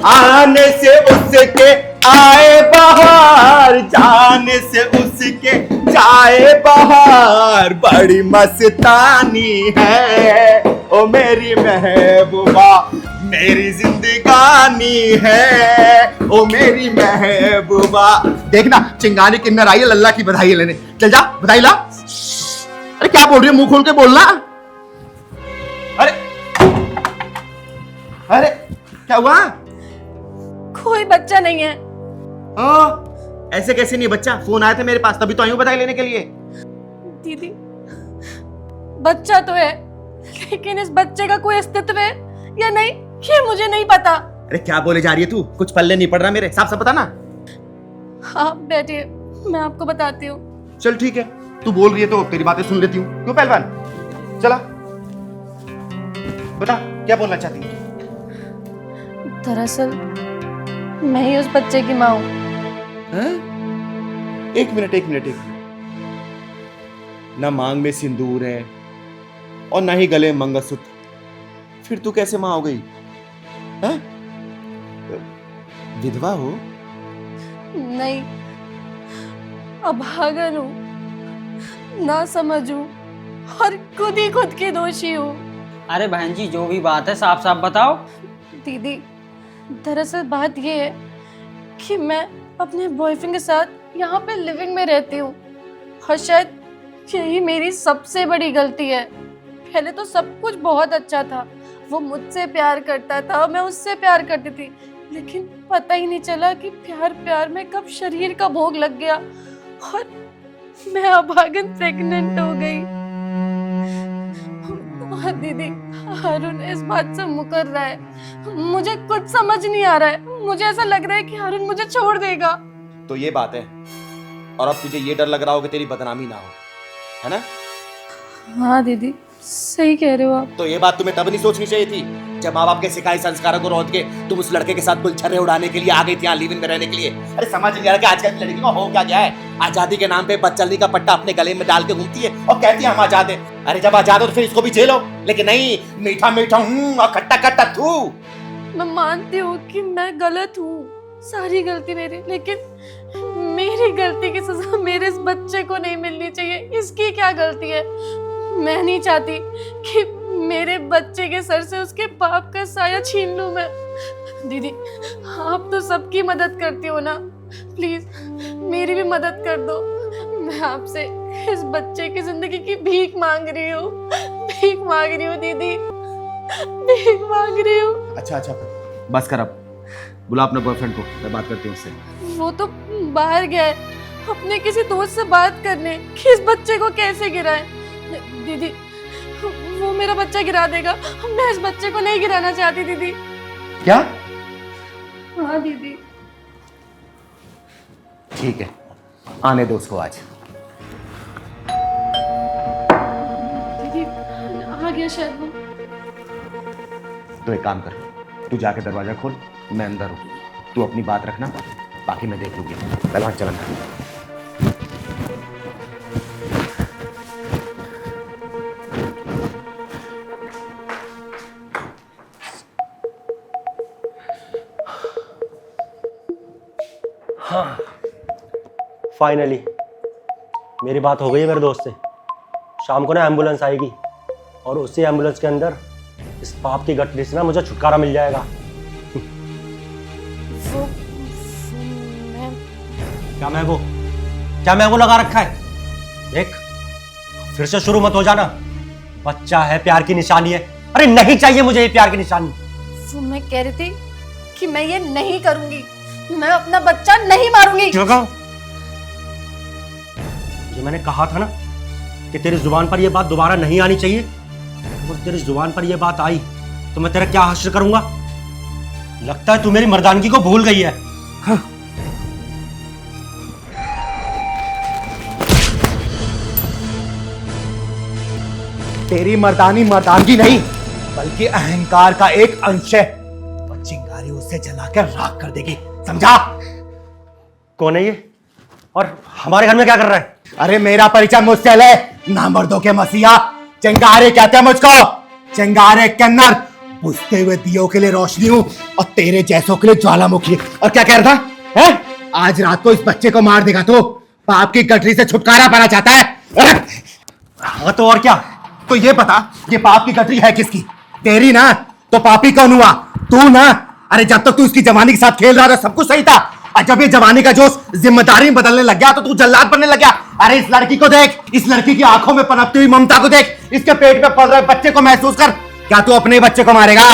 आने से उसके आए बाहर, जाने से उसके जाए बाहर, बड़ी मस्तानी है ओ मेरी महबूबा, मेरी जिंदगानी है ओ मेरी महबूबा। देखना चिंगारी किन्नर आई है, लल्ला की बधाई लेने। चल जा बधाई ला। अरे क्या बोल रही है, मुंह खोल के बोलना। अरे अरे क्या हुआ? कोई बच्चा नहीं है। ऐसे कैसे नहीं बच्चा? फोन आए थे मेरे पास, तभी तो आई हूं बधाई लेने के लिए। दीदी बच्चा तो है, लेकिन इस बच्चे का कोई अस्तित्व है या नहीं ये मुझे नहीं पता। अरे क्या बोले जा रही है तू? कुछ पल्ले नहीं पड़ रहा मेरे, साफ साफ बता ना। हाँ बैठिए, मैं आपको बताती हूँ। चल ठीक है, तू बोल रही है तो तेरी बातें सुन लेती हूँ। क्यों पहलवान, चला बता क्या बोलना चाहती है? दरअसल मैं ही उस बच्चे की माँ हूँ। एक मिनट। ना मांग में सिंदूर है और ना ही गले में मंगलसूत्र, फिर तू कैसे मां हो गई? हैं? विधवा हो? नहीं, अभागन हूँ, ना समझू और खुद ही खुद की दोषी हूँ। अरे बहन जी जो भी बात है साफ साफ बताओ। दीदी दरअसल बात ये है कि मैं अपने बॉयफ्रेंड के साथ यहाँ पे लिविंग में रहती हूँ और शायद यही मेरी सबसे बड़ी गलती है। पहले तो सब कुछ बहुत अच्छा था, वो मुझसे प्यार करता था, मैं उससे प्यार करती थी, लेकिन पता ही नहीं चला कि प्यार प्यार में कब शरीर का भोग लग गया और मैं अभागन प्रेग्नेंट हो गई। और दीदी हारून इस बात से मुकर रहा है, मुझे कुछ समझ नहीं आ रहा है। मुझे ऐसा लग रहा है कि हारून मुझे छोड़ देगा। तो ये बात है, और अब तुझे ये डर लग रहा हो कि तेरी बदनामी ना हो, है ना? हाँ दीदी सही कह रहे हो आप। तो ये बात तुम्हें तब नहीं सोचनी चाहिए थी जब माँ बाप के सिखाए संस्कारों को रोक के तुम उस लड़के के साथ गुलछर्रे उड़ाने के लिए आ गई थी, यहाँ लिव इन में रहने के लिए। अरे समझ नहीं आ रहा कि आजकल की लड़की को हो क्या गया है? आजादी के नाम पे बदचलनी का पट्टा अपने गले में डाल के घूमती है और कहती है हम आजाद हैं। अरे जब आजाद हो तो फिर इसको भी झेलो, लेकिन नहीं, मीठा मीठा और खट्टा खट्टा थू। मैं मानती हूँ कि मैं गलत हूँ, सारी गलती मेरी, लेकिन मेरी गलती की सजा मेरे इस बच्चे को नहीं मिलनी चाहिए। इसकी क्या गलती है? मैं नहीं चाहती कि मेरे बच्चे के सर से उसके बाप का साया छीन लूं मैं। दीदी आप तो सबकी मदद करती हो ना, प्लीज मेरी भी मदद कर दो। मैं आपसे इस बच्चे की जिंदगी की भीख मांग रही हूँ, भीख मांग रही हूँ दीदी, भीख मांग रही हूँ। अच्छा बस कर, अब बुला अपने बॉयफ्रेंड को, मैं बात करती हूँ उससे। वो तो बाहर गया है अपने किसी दोस्त से बात करने कि इस बच्चे को कैसे गिराए। दीदी वो मेरा बच्चा गिरा देगा, मैं इस बच्चे को नहीं गिराना चाहती दीदी। क्या? हाँ दीदी। ठीक है, आने दो उसको आज। दीदी आ गया शायद वो। तो एक काम कर, तू जाके दरवाजा खोल, मैं अंदर हूँ, तू अपनी बात रखना, बाकी मैं देख लूंगी। पहलवान चलना। हाँ फाइनली मेरी बात हो गई है मेरे दोस्त से। शाम को ना एम्बुलेंस आएगी और उसी एम्बुलेंस के अंदर इस पाप की गठरी से ना मुझे छुटकारा मिल जाएगा। वो मैं क्या मैं वो लगा रखा है? देख फिर से शुरू मत हो जाना। बच्चा है, प्यार की निशानी है। अरे नहीं चाहिए मुझे ये प्यार की निशानी। वो मैं कह रही थी कि मैं ये नहीं करूंगी, मैं अपना बच्चा नहीं मारूंगी। जो मैंने कहा था ना कि तेरी जुबान पर यह बात दोबारा नहीं आनी चाहिए, और तेरी जुबान पर यह बात आई तो मैं तेरा क्या हासिल करूंगा? लगता है तू मेरी मर्दानगी को भूल गई है। हाँ। तेरी मर्दानगी नहीं, बल्कि अहंकार का एक अंश है, और चिंगारी उसे जलाकर राख कर देगी, समझा? कौन है ये और हमारे घर में क्या कर रहा है? अरे मेरा परिचय मुझसे ले, ना मर्दों के मसीहा। चिंगारे कहते हैं मुझको, चिंगारे किन्नर, बुझते हुए दियों के लिए रोशनी हूँ और तेरे जैसों के लिए ज्वालामुखी। और क्या कह रहा था है? आज रात को इस बच्चे को मार देगा तो पाप की गठरी से छुटकारा पाना चाहता है? हाँ तो और क्या? तो ये बता, ये पाप की गठरी है किसकी? तेरी ना। तो पापी कौन हुआ? तू ना। अरे जब तक तू इसकी जवानी के साथ खेल रहा था सब कुछ सही था, और जब ये जवानी का जोश जिम्मेदारी बदलने लग गया तो तू जल्लाद बनने लग गया। अरे इस लड़की को देख, इस लड़की की आंखों में पनपती हुई ममता को देख, इसके पेट में पल रहे बच्चे को महसूस कर। क्या तू अपने बच्चे को मारेगा?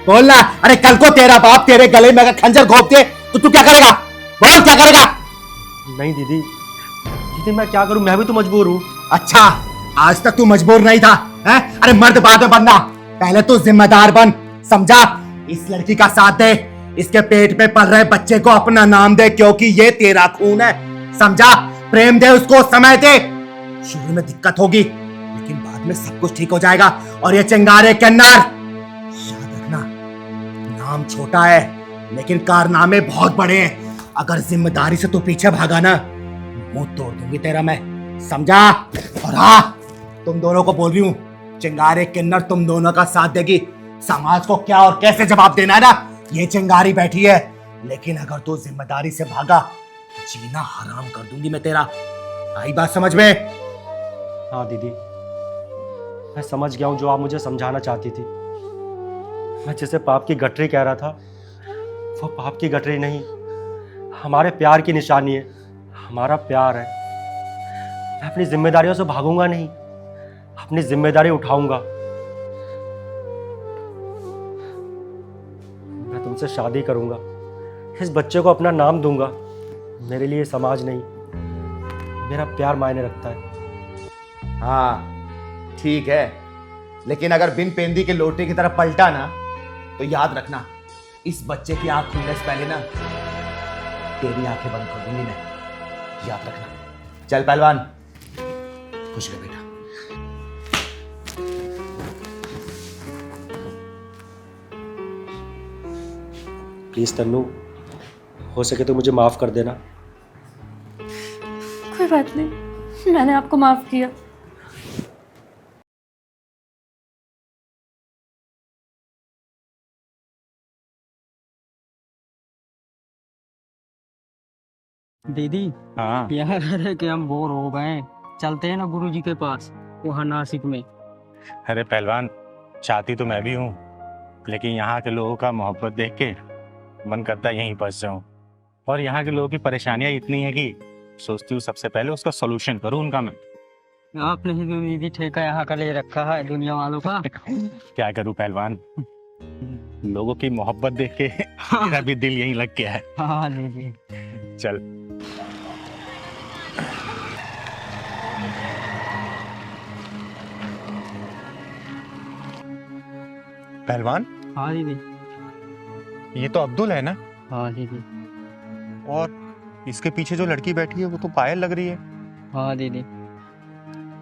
बोलना। अरे कल को तेरा बाप तेरे गले में अगर खंजर घोंप दे तो तू क्या करेगा? बोल क्या करेगा? नहीं दीदी, दीदी मैं क्या करूं, मैं भी तो मजबूर हूं। अच्छा, आज तक तू मजबूर नहीं था है? अरे मर्द बाद में बनना, पहले तू जिम्मेदार बन, समझा? इस लड़की का साथ दे, इसके पेट में पल रहे बच्चे को अपना नाम दे, क्योंकि ये तेरा खून है, समझा? प्रेम दे उसको, समय दे। शुरू में दिक्कत होगी लेकिन बाद में सब कुछ ठीक हो जाएगा। और ये चिंगारे किन्नर, याद रखना, नाम छोटा है लेकिन कारनामे बहुत बड़े हैं। अगर जिम्मेदारी से तू पीछे भागा ना, मुंह तोड़ दूंगी तेरा मैं, समझा? और हाँ, तुम दोनों को बोल रही हूँ, चिंगारे किन्नर तुम दोनों का साथ देगी। समाज को क्या और कैसे जवाब देना है ना, ये चिंगारी बैठी है। लेकिन अगर तू जिम्मेदारी से भागा, जीना हराम कर दूंगी मैं तेरा। आई बात समझ में? हाँ दीदी, मैं समझ गया हूं जो आप मुझे समझाना चाहती थी। मैं जिसे पाप की गठरी कह रहा था, वो पाप की गठरी नहीं, हमारे प्यार की निशानी है। हमारा प्यार है। मैं अपनी जिम्मेदारियों से भागूंगा नहीं, अपनी जिम्मेदारी उठाऊंगा। मैं तुमसे शादी करूंगा, इस बच्चे को अपना नाम दूंगा। मेरे लिए समाज नहीं, मेरा प्यार मायने रखता है। हाँ ठीक है, लेकिन अगर बिन पेंदी के लोटे की तरफ पलटा ना, तो याद रखना, इस बच्चे की आंख खुलने से पहले ना तेरी आंखें बंद कर दूंगी मैं, याद रखना। चल पहलवान, खुश रह बेटा। प्लीज तन्नू, हो सके तो मुझे माफ कर देना। कोई बात नहीं, मैंने आपको माफ किया। दीदी हाँ। यहाँ रह के हम बोर हो गए हैं, चलते हैं ना गुरुजी के पास, वहाँ नासिक में। अरे पहलवान, चाहती तो मैं भी हूँ, लेकिन यहाँ के लोगों का मोहब्बत देख के मन करता है यहीं फंस जाऊँ। और यहाँ के लोगों की परेशानियाँ इतनी है कि सोचती हूँ सबसे पहले उसका सोल्यूशन करूँ उनका मैं। आपने ही तो दीदी ठेका यहाँ का ले रखा है दुनिया वालों का। क्या करूँ पहलवान, लोगों की मोहब्बत देख के मेरा भी दिल यहीं लग गया है। हाँ दीदी। चल। पहलवान, हाँ दीदी। ये तो अब्दुल है ना? हाँ दीदी। और इसके पीछे जो लड़की बैठी है वो तो पायल लग रही है। हाँ दीदी।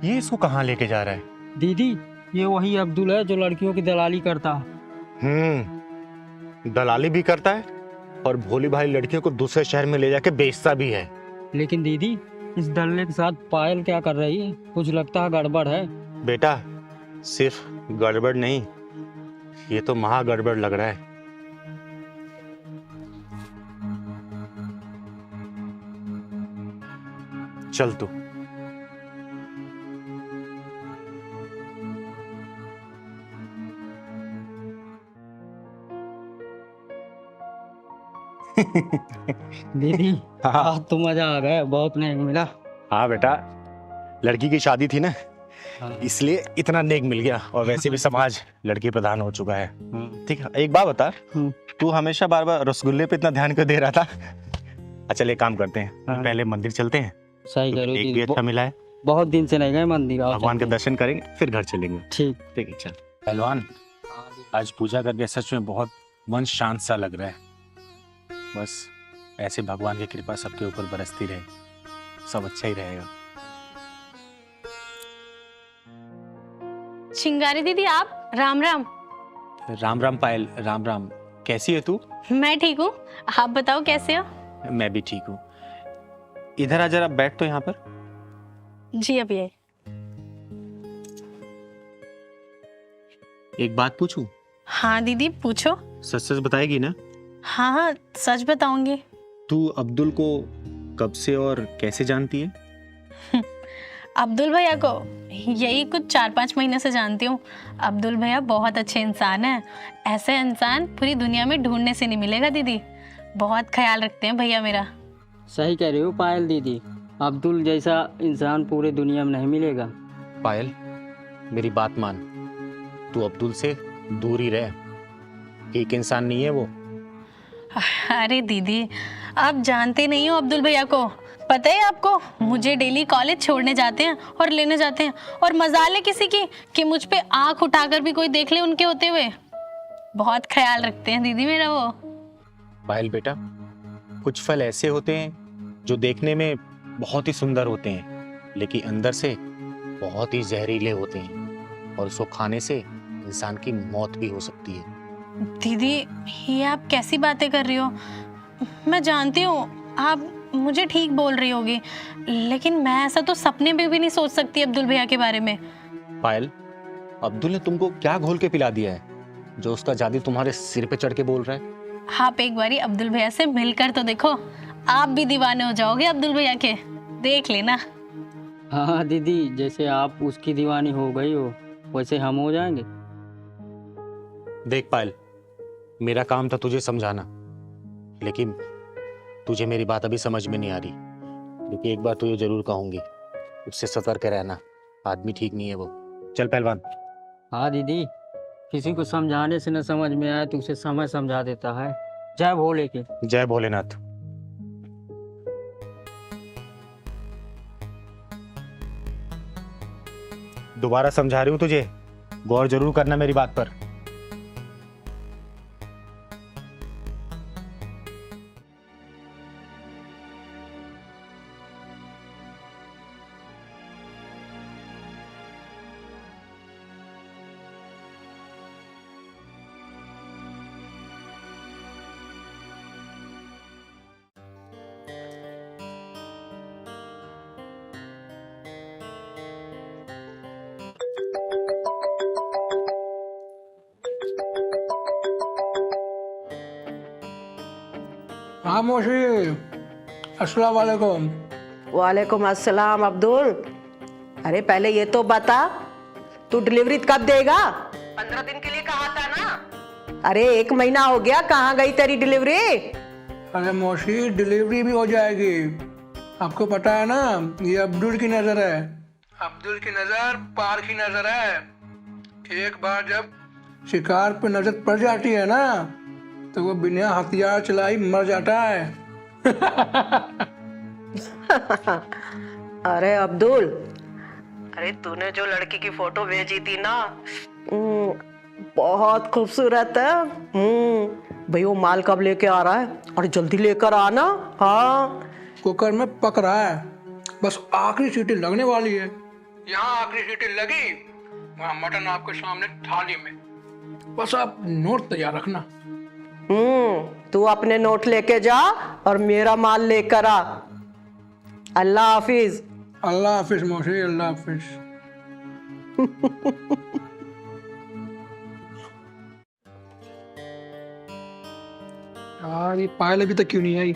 ये इसको कहाँ लेके जा रहा है? दीदी ये वही अब्दुल है जो लड़कियों की दलाली करता है। दलाली भी करता है और भोली भाली लड़कियों को दूसरे शहर में ले जाके बेचता भी है। लेकिन दीदी इस दल्ले के साथ पायल क्या कर रही है? कुछ लगता है गड़बड़ है। बेटा, सिर्फ गड़बड़ नहीं, ये तो महा गड़बड़ लग रहा है। चल तू। दीदी आज तो मजा आ गया, बहुत नेक मिला। हाँ बेटा, लड़की की शादी थी ना, हाँ। इसलिए इतना नेक मिल गया। और वैसे भी समाज लड़की प्रधान हो चुका है। ठीक है, एक बात बता, तू हमेशा बार बार रसगुल्ले पे इतना ध्यान क्यों दे रहा था? अच्छा एक काम करते हैं, हाँ। पहले मंदिर चलते हैं। सही करो एक भी दीदी, अच्छा मिला है, बहुत दिन से नहीं गए मंदिर। आओ भगवान के चलते दर्शन करेंगे फिर घर चलेंगे। ठीक। ठीक है चल। पहलवान, आज पूजा करके सच में बहुत मन शांत सा लग रहा है। बस ऐसे भगवान की कृपा सबके ऊपर बरसती रहे, सब अच्छा ही रहेगा। चिंगारी दीदी, आप? राम राम। राम राम पायल, राम राम। कैसी है तू? मैं ठीक हूँ, आप बताओ कैसे हो? मैं भी ठीक हूँ। इधर आ जरा, बैठ तो यहाँ पर। जी अभी आए। एक बात पूछूं? हाँ दीदी पूछो। सच सच बताएगी ना? हाँ हाँ सच बताऊंगी। तू अब्दुल को कब से और कैसे जानती है? अब्दुल भैया को यही कुछ 4-5 महीने से जानती हूँ। अब्दुल भैया बहुत अच्छे इंसान हैं। ऐसे इंसान पूरी दुनिया में ढूंढने से नहीं मिलेगा दीदी। बहुत ख्याल रखते हैं भैया मेरा। सही कह रही हो पायल दीदी, अब्दुल जैसा इंसान पूरे दुनिया में नहीं मिलेगा। पायल, मेरी बात मान, तू अब्दुल से दूर ही रह। एक इंसान नहीं है वो। अरे दीदी आप जानते नहीं हो अब्दुल भैया को। पता है आपको, मुझे डेली कॉलेज छोड़ने जाते हैं और लेने जाते हैं, और मजाल है किसी की कि मुझ पे आंख उठाकर भी कोई देख ले उनके होते हुए। बहुत ख्याल रखते हैं दीदी मेरा वो। पायल बेटा, कुछ फल ऐसे होते हैं जो देखने में बहुत ही सुंदर होते हैं, लेकिन अंदर से बहुत ही जहरीले होते हैं, और उसको खाने से इंसान की मौत भी हो सकती है। दीदी ये आप कैसी बातें कर रही हो? मैं जानती हूँ आप मुझे ठीक बोल रही होगी, लेकिन मैं ऐसा तो सपने में भी नहीं सोच सकती अब्दुल भैया के बारे में। पायल, अब्दुल ने तुमको क्या घोल के पिला दिया है जो उसका जादू तुम्हारे सिर पे चढ़ के बोल रहा है? आप एक बारी अब्दुल भैया से मिलकर तो देखो, आप भी दीवाने हो जाओगे अब्दुल भैया के। देख लेना। हाँ दीदी, जैसे आप उसकी दीवानी हो गई हो वैसे हम हो जाएंगे। देख पायल, मेरा काम था तुझे समझाना, लेकिन तुझे मेरी बात अभी समझ में नहीं आ रही। लेकिन एक बार तुझे जरूर कहूंगी, उससे सतर्क रहना, आदमी ठीक नहीं है वो। चल पहलवान। हाँ दीदी, किसी को समझाने से न समझ में आए तो उसे समय समझा देता है। जय भोले की। जय भोलेनाथ। दोबारा समझा रही हूँ तुझे, गौर जरूर करना मेरी बात पर। हाँ मौसी, अस्सलाम वालेकुम। वालेकुम अस्सलाम अब्दुल। अरे पहले ये तो बता, तू डिलीवरी कब देगा? 15 दिन के लिए कहा था ना। अरे 1 महीना हो गया, कहाँ गई तेरी डिलीवरी? अरे मौसी, डिलीवरी भी हो जाएगी। आपको पता है ना, ये अब्दुल की नज़र है। अब्दुल की नज़र पार की नज़र है। एक बार जब शिकार पे नज़र पड़ जाती है ना, तो वो बिना हथियार चलाई मर जाता है। अरे अब्दुल, अरे तूने जो लड़की की फोटो भेजी थी ना, बहुत खूबसूरत है। भाई वो माल कब लेके आ रहा है? और जल्दी लेकर आना। हाँ, कुकर में पक रहा है, बस आखिरी सीटी लगने वाली है। यहाँ आखिरी सीटी लगी, वहाँ मटन आपके सामने थाली में। बस आप नोट तैयार रखना। तू अपने नोट लेके जा और मेरा माल लेकर आ। अल्लाह हाफिज। अल्लाह हाफिज मौसी, अल्लाह हाफिज। यार ये पायल अभी तक क्यों नहीं आई?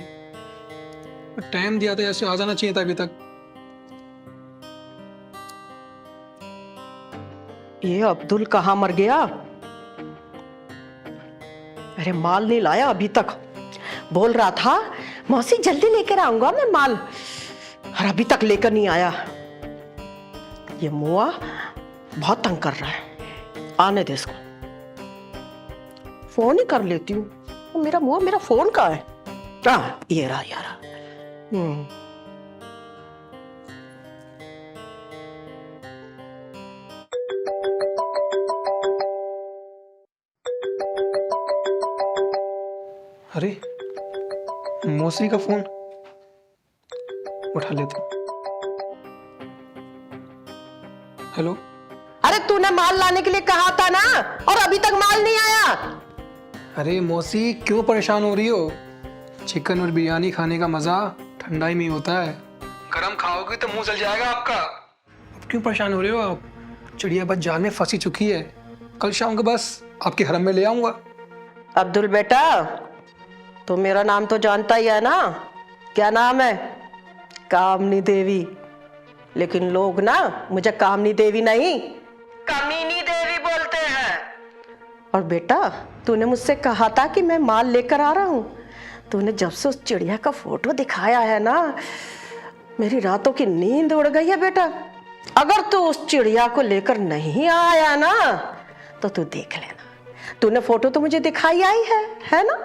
टाइम दिया था, ऐसे आ जाना चाहिए था अभी तक। ये अब्दुल कहाँ मर गया? अरे माल नहीं लाया अभी तक। बोल रहा था मौसी जल्दी लेकर आऊंगा मैं माल, और अभी तक लेकर नहीं आया। ये मुआ बहुत तंग कर रहा है। आने दे इसको, फोन ही कर लेती हूँ। मेरा मुआ, मेरा फोन कहाँ है? ये रहा यार। अरे मौसी का फोन, उठा लेता हूँ। हेलो। अरे तूने माल लाने के लिए कहा था ना, और अभी तक माल नहीं आया। अरे मौसी क्यों परेशान हो रही हो? चिकन और बिरयानी खाने का मजा ठंडाई में ही होता है। गरम खाओगे तो मुंह जल जाएगा आपका। अब क्यों परेशान हो रहे हो आप? चिड़िया बस जाल में फंसी चुकी है। कल शाम को बस आपके हरम में ले आऊंगा। अब्दुल बेटा, तो मेरा नाम तो जानता ही है ना, क्या नाम है? कामनी देवी। लेकिन लोग ना मुझे कामनी देवी नहीं, कमीनी देवी बोलते हैं। और बेटा, तूने मुझसे कहा था कि मैं माल लेकर आ रहा हूं। तूने जब से उस चिड़िया का फोटो दिखाया है ना, मेरी रातों की नींद उड़ गई है बेटा। अगर तू उस चिड़िया को लेकर नहीं आया ना, तो तू देख लेना। तूने फोटो तो मुझे दिखाई आई है ना?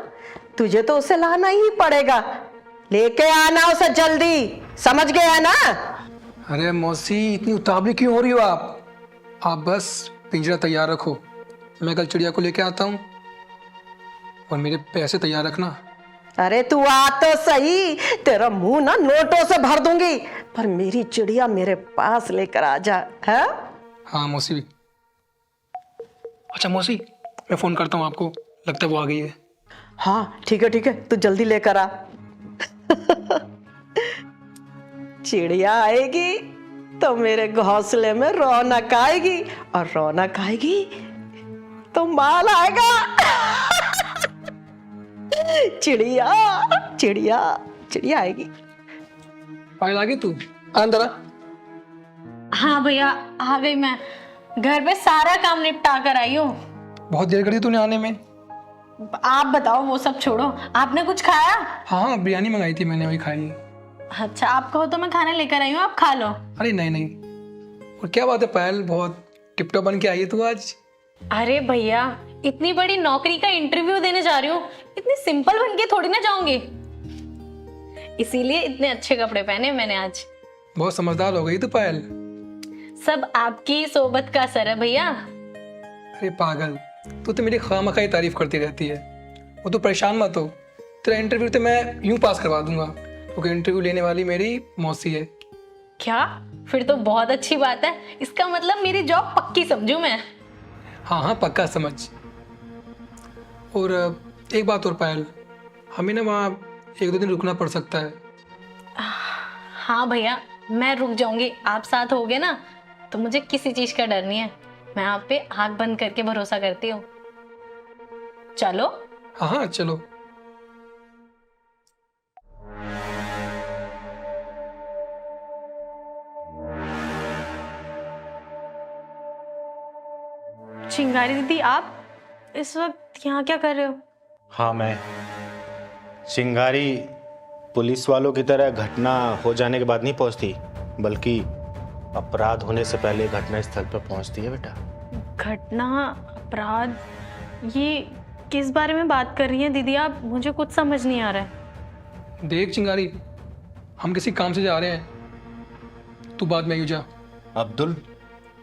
तुझे तो उसे लाना ही पड़ेगा। लेके आना उसे जल्दी, समझ गया ना? अरे मौसी, इतनी उतावली क्यों हो रही हो आप बस पिंजरा तैयार रखो, मैं कल चिड़िया को लेके आता हूँ। और मेरे पैसे तैयार रखना। अरे तू आ तो सही, तेरा मुंह ना नोटों से भर दूंगी, पर मेरी चिड़िया मेरे पास लेकर आ जा, है? हाँ मौसी भी। अच्छा मौसी, मैं फोन करता हूँ आपको, लगता है वो आ गई है। हाँ ठीक है, तू जल्दी लेकर आ। चिड़िया आएगी तो मेरे घोंसले में रौनक आएगी, और रौनक आएगी तो माल आएगा। चिड़िया चिड़िया चिड़िया आएगी। पायल आ गई तू? अंदर आ। हाँ भैया, आ गई मैं। घर पे सारा काम निपटा कर आई हूँ। बहुत देर कर दी तूने आने में। आप बताओ, वो सब छोड़ो, आपने कुछ खाया? हाँ, बिरयानी मंगाई थी मैंने, वही खाई। अच्छा, आप कहो तो मैं खाना लेकर आई हूँ, आप खा लो। अरे नहीं। और क्या बात है पायल, बहुत टिपटॉप बन के आई है तू आज। अरे भैया, इतनी बड़ी नौकरी का इंटरव्यू देने जा रही हूँ, इतनी सिंपल बन के थोड़ी ना जाऊंगी, इसीलिए इतने अच्छे कपड़े पहने मैंने आज। बहुत समझदार हो गई तू पायल। सब आपकी सोबत का असर है भैया। अरे पागल, तू तो मेरी खामखाई तारीफ करती रहती है। वो तो परेशान मत हो, तेरा इंटरव्यू तो मैं यूं पास करवा दूंगा, क्योंकि इंटरव्यू लेने वाली मेरी मौसी है। क्या? फिर तो बहुत अच्छी बात है, इसका मतलब मेरी जॉब पक्की समझू मैं। हाँ पक्का समझ। और एक बात और पायल, हमें ना वहाँ 1-2 दिन रुकना पड़ सकता है। हाँ भैया, मैं रुक जाऊंगी, आप साथ होगे ना तो मुझे किसी चीज का डर नहीं है। मैं आप पे आंख बंद करके भरोसा करती हूँ। चलो। हाँ चलो। चिंगारी दीदी, आप इस वक्त यहाँ क्या कर रहे हो? हाँ, मैं चिंगारी पुलिस वालों की तरह घटना हो जाने के बाद नहीं पहुंचती, बल्कि अपराध होने से पहले घटना स्थल पर पहुंचती है बेटा। घटना, अपराध, ये किस बारे में बात कर रही हैं दीदी आप? मुझे कुछ समझ नहीं आ रहा है। देख चिंगारी, हम किसी काम से जा रहे हैं, तू बाद में यूं जा। अब्दुल,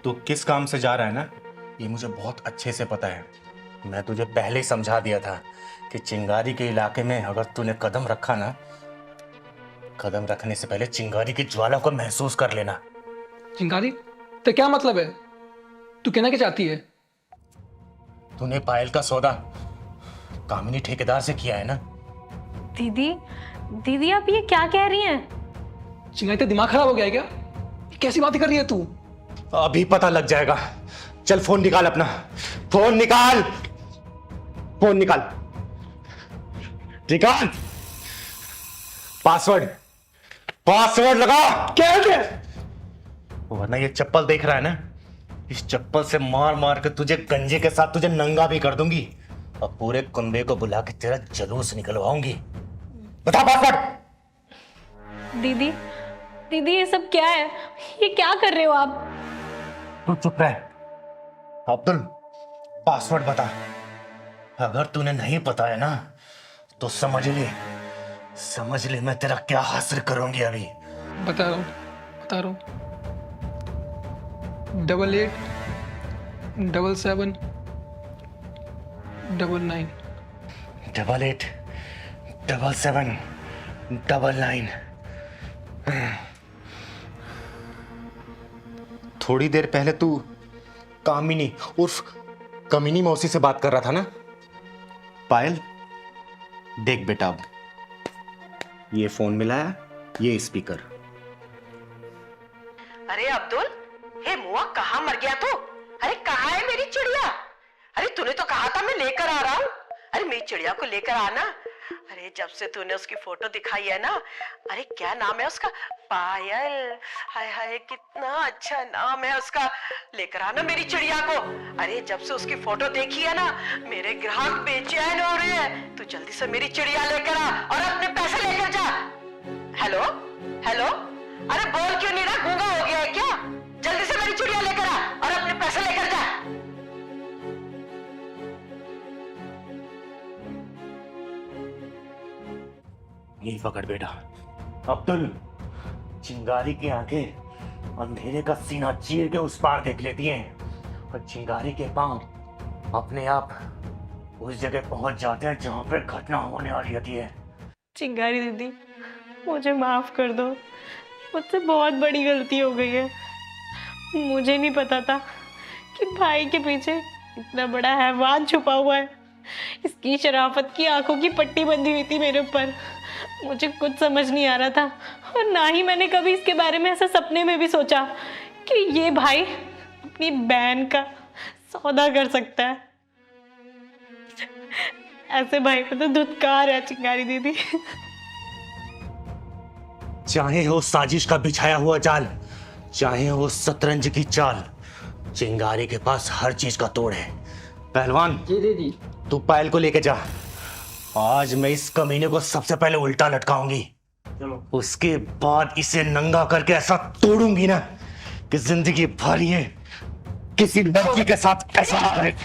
तू किस काम से जा रहा है ना, ये मुझे बहुत अच्छे से पता है। मैं तुझे पहले ही समझा दिया था कि चिंगारी के इलाके में अगर तूने कदम रखा ना, कदम रखने से पहले चिंगारी की ज्वाला को महसूस कर लेना। चिंगारी, तो क्या मतलब है? तू कहना क्या चाहती है? तूने पायल का सौदा कामिनी ठेकेदार से किया है ना? दीदी आप ये क्या कह रही हैं? चिंगारी, तेरा दिमाग खराब हो गया है क्या? कैसी बातें कर रही है तू? अभी पता लग जाएगा। चल फोन निकाल अपना, फोन निकाल, फोन निकाल, निकाल। पासवर्ड लगा। क्या है? वरना ये चप्पल देख रहा है ना, इस चप्पल से मार मार के तुझे गंजे के साथ तुझे नंगा भी कर दूंगी और पूरे कुंबे को बुला के तेरा जलूस निकलवाऊंगी। बता पासवर्ड। दीदी ये सब क्या है? ये क्या कर रहे हो आप? तू चुप रह। अब्दुल, पासवर्ड बता। अगर तूने नहीं बताया ना तो समझ ले मैं तेरा क्या हासिल करूंगी अभी। बता रहा हूँ 88 77 99। 88 77 99। थोड़ी देर पहले तू कामिनी उर्फ कमीनी मौसी से बात कर रहा था ना? पायल, देख बेटा, अब ये फोन मिलाया, ये स्पीकर। अरे अब्दुल, हे मुआ, कहाँ मर गया तू? अरे कहाँ है मेरी चिड़िया? अरे तूने तो कहा था मैं लेकर आ रहा हूँ। अरे मेरी चिड़िया को लेकर आना। अरे जब से तूने उसकी फोटो दिखाई है ना, अरे क्या नाम है उसका, पायल, हाय हाय कितना अच्छा नाम है उसका। लेकर आना मेरी चिड़िया को। अरे जब से उसकी फोटो देखी है ना, मेरे ग्राहक बेचैन हो रहे हैं। तू जल्दी से मेरी चिड़िया लेकर आ और अपने पैसे लेकर जा। हेलो हेलो, अरे बोल क्यों नहीं रहा, गूंगा हो गया है क्या? जल्दी से मेरी चिड़िया लेकर आ और अपने पैसे लेकर जा। यही पकड़ बेटा। अब्दुल, चिंगारी की आंखें अंधेरे का सीना चीर के उस पार देख लेती हैं और चिंगारी के पांव अपने आप उस जगह पहुंच जाते हैं जहां पर घटना होने वाली होती है। चिंगारी दीदी, मुझे माफ कर दो, मुझसे बहुत बड़ी गलती हो गई है। मुझे नहीं पता था कि भाई के पीछे इतना बड़ा हैवान छुपा हुआ है। इसकी शराफत की आंखों की पट्टी बंधी हुई थी मेरे ऊपर। मुझे कुछ समझ नहीं आ रहा था और ना ही मैंने कभी इसके बारे में ऐसा सपने में भी सोचा कि ये भाई अपनी बहन का सौदा कर सकता है। ऐसे भाई को तो धुतकार है चिंगारी दीदी। चाहे हो साजिश का बिछाया हुआ जाल, चाहे हो शतरंज की चाल, चिंगारी के पास हर चीज का तोड़ है। पहलवान, जी दीदी। तू पायल को लेके जा। आज मैं इस कमीने को सबसे पहले उल्टा लटकाऊंगी, उसके बाद इसे नंगा करके ऐसा तोड़ूंगी ना कि जिंदगी भर ये किसी लड़की के साथ ऐसा ना करे।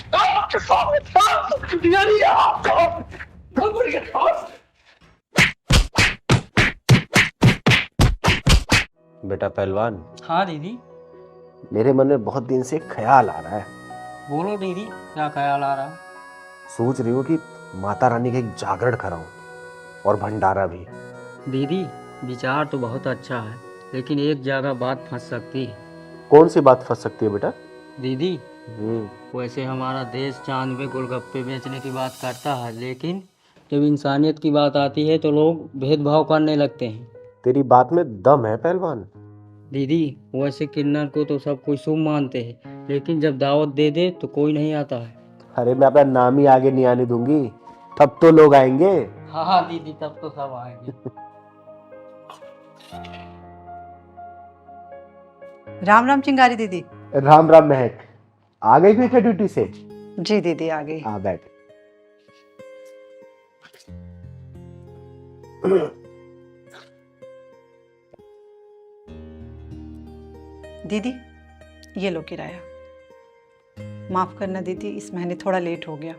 बेटा पहलवान, हाँ दीदी। मेरे मन में बहुत दिन से एक ख्याल आ रहा है। बोलो दीदी, क्या ख्याल आ रहा? सोच रही हूँ कि माता रानी का एक जागरण कराऊं और भंडारा भी। दीदी, विचार तो बहुत अच्छा है, लेकिन एक जगह बात फंस सकती है। कौन सी बात फंस सकती है बेटा? दीदी, वैसे हमारा देश चांद पे गोलगप्पे बेचने की बात करता है, लेकिन जब इंसानियत की बात आती है तो लोग भेदभाव करने लगते हैं। तेरी बात में दम है पहलवान। दीदी, वैसे किन्नर को तो सब कोई शुभ मानते हैं, लेकिन जब दावत दे दे तो कोई नहीं आता है। अरे मैं अपना नाम ही आगे नहीं आने दूंगी, तब तो लोग आएंगे। हाँ हाँ दीदी, तब तो सब आएंगे। राम राम चिंगारी दीदी। राम राम महक, आ गई बेटा ड्यूटी से? जी दीदी आ गई। आ बैठ। दीदी ये लो किराया। माफ करना दीदी, इस महीने थोड़ा लेट हो गया।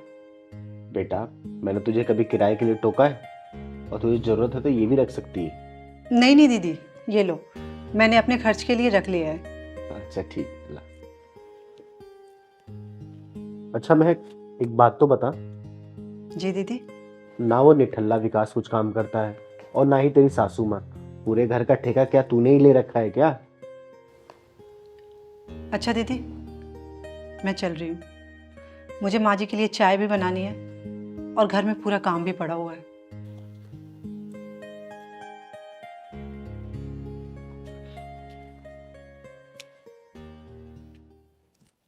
बेटा मैंने तुझे कभी किराए के लिए टोका है? और तुझे जरूरत है तो ये भी रख सकती है। नहीं नहीं दीदी, ये लो, मैंने अपने खर्च के लिए रख लिया है। अच्छा ठीक है। अच्छा महक, एक बात तो बता। जी दीदी। ना वो निठल्ला विकास कुछ काम करता है और ना ही तेरी सासू माँ। पूरे घर का ठेका क्या तूने ही ले रखा है क्या? अच्छा दीदी, मैं चल रही हूँ। मुझे माँ जी के लिए चाय भी बनानी है और घर में पूरा काम भी पड़ा हुआ है।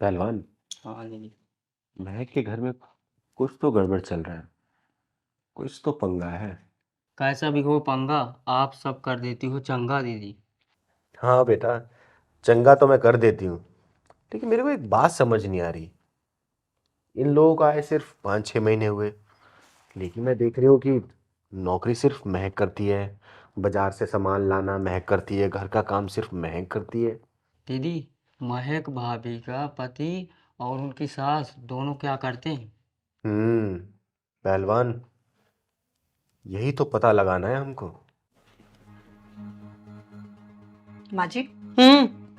पहलवान, हाँ दीदी। महक के घर में कुछ तो गड़बड़ चल रहा है, कुछ तो पंगा है। कैसा भी हो पंगा, आप सब कर देती हो चंगा दीदी। हाँ बेटा, चंगा तो मैं कर देती हूँ, लेकिन मेरे को एक बात समझ नहीं आ रही। इन लोगों का आए सिर्फ 5-6 महीने हुए, लेकिन मैं देख रही हूँ कि नौकरी सिर्फ महक करती है, बाजार से सामान लाना महक करती है, घर का काम सिर्फ महक करती है। दीदी, महक भाभी का पति और उनकी सास दोनों क्या करते हैं? पहलवान, यही तो पता लगाना है हमको। माँ जी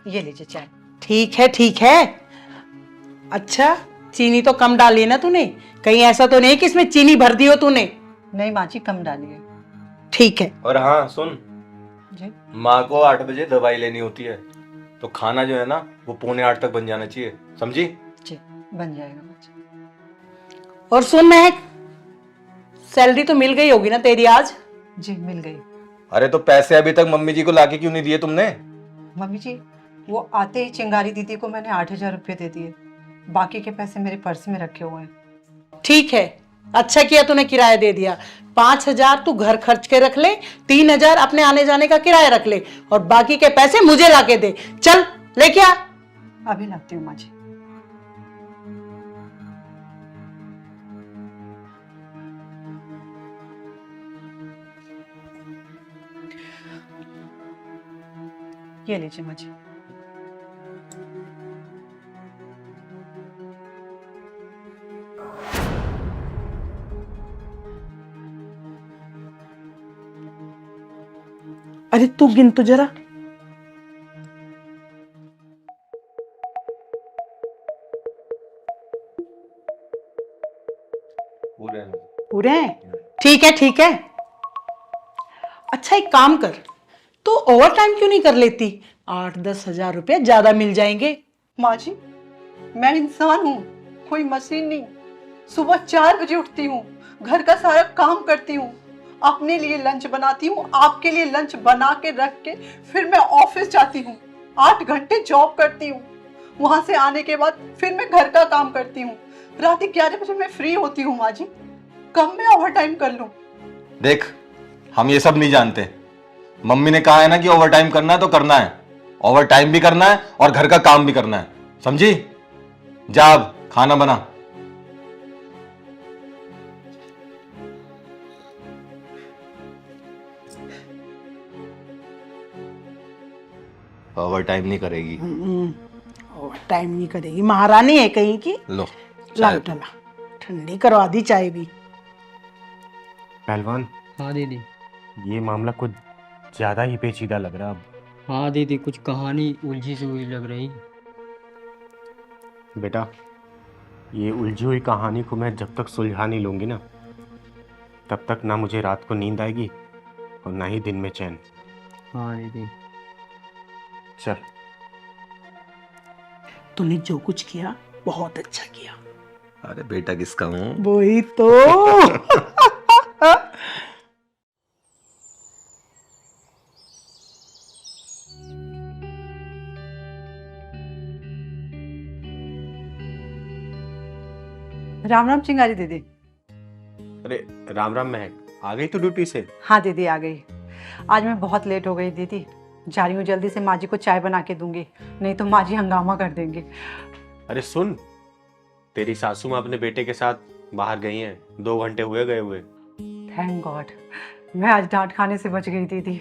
ये लीजिए चाय। ठीक है ठीक है। अच्छा, चीनी तो कम डाली है ना तूने? कहीं ऐसा तो नहीं कि इसमें चीनी भर दी हो तूने? नहीं माँ जी, कम डालिए। ठीक है। और हाँ सुन जी। माँ को 8 बजे दवाई लेनी होती है, तो खाना जो है ना वो 7:45 तक बन जाना चाहिए, समझी? जी बन जाएगा माँ जी। और सुन महक, सैलरी तो मिल गई होगी ना तेरी आज? जी मिल गई। अरे तो पैसे अभी तक मम्मी जी को लाके क्यों नहीं दिए तुमने? मम्मी जी, वो आते ही चिंगारी दीदी को मैंने 8,000 रुपये दे दिए। बाकी के पैसे मेरे पर्स में रखे हुए हैं। ठीक है, अच्छा किया तूने किराया दे दिया। 5,000 तू घर खर्च के रख ले, 3,000 अपने आने जाने का किराया रख ले, और बाकी के पैसे मुझे लाके दे। चल लेके आ। अभी लाती हूँ माँ जी। ये लीजिए माँ जी। अरे तू गिन तो जरा। पूरे हैं। पूरे हैं? ठीक है ठीक है। अच्छा एक काम कर, तू ओवर टाइम क्यों नहीं कर लेती? 8-10 हजार रुपए ज्यादा मिल जाएंगे। माँ जी, मैं इंसान हूँ, कोई मशीन नहीं। सुबह 4 बजे उठती हूँ, घर का सारा काम करती हूँ, अपने लिए लंच बनाती हूँ, आपके लिए लंच बना के रख के फिर मैं ऑफिस जाती हूँ। 8 घंटे जॉब करती हूँ, वहां से आने के बाद फिर मैं घर का काम करती हूँ। रात 11 बजे मैं फ्री होती हूँ माँ जी, कब मैं ओवर टाइम कर लूँ? देख, हम ये सब नहीं जानते। मम्मी ने कहा है ना कि ओवर टाइम करना है तो करना है। ओवर टाइम भी करना है और घर का काम भी करना है, समझी? जा अब खाना बना। ओवर टाइम नहीं करेगी। ओवर टाइम नहीं करेगी, महारानी है कहीं की। लो ला बेटा ला, ठंडी करवा दी चाय भी। पहलवान, हाँ दीदी। ये मामला कुछ ज्यादा ही पेचीदा लग रहा अब। हाँ दीदी, कुछ कहानी उलझी सी हुई लग रही। बेटा, ये उलझी हुई कहानी को मैं जब तक सुलझा नहीं लूंगी ना, तब तक ना मुझे रात को नींद आएगी और ना ही दिन में चैन। हाँ दीदी। चल। तूने जो कुछ किया बहुत अच्छा किया। अरे बेटा किसका हूँ? वही तो। राम राम चिंगारी दीदी। अरे राम राम महक, आ गई तू ड्यूटी से? हाँ दीदी आ गई। आज मैं बहुत लेट हो गई दीदी, जा रही हूँ जल्दी से माँ जी को चाय बना के दूंगी, नहीं तो माँ जी हंगामा कर देंगे। अरे सुन, तेरी सासू माँ अपने बेटे के साथ बाहर गई हैं, 2 घंटे हुए गए हुए। थैंक गॉड, मैं आज डांट खाने से बच गई दीदी।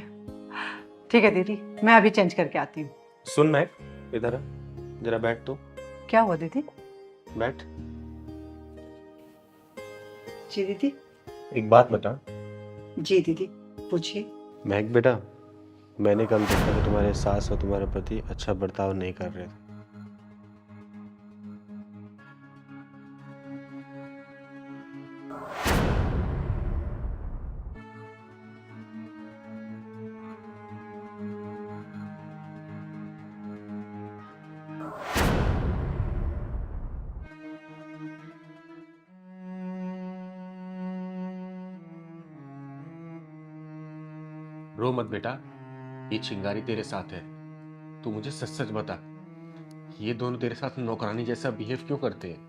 ठीक है दीदी, मैं अभी चेंज करके आती हूँ। सुन महक, इधर आ, जरा बैठ तो। क्या हुआ दीदी? बैठ। जी दीदी। एक बात बता। जी दीदी पूछिए। महक बेटा, मैंने कल देखा कि तुम्हारे सास और तुम्हारे पति अच्छा बर्ताव नहीं कर रहे थे। रो मत बेटा, ये चिंगारी तेरे साथ है। तू मुझे सच सच बता, ये दोनों तेरे साथ नौकरानी जैसा बिहेव क्यों करते हैं?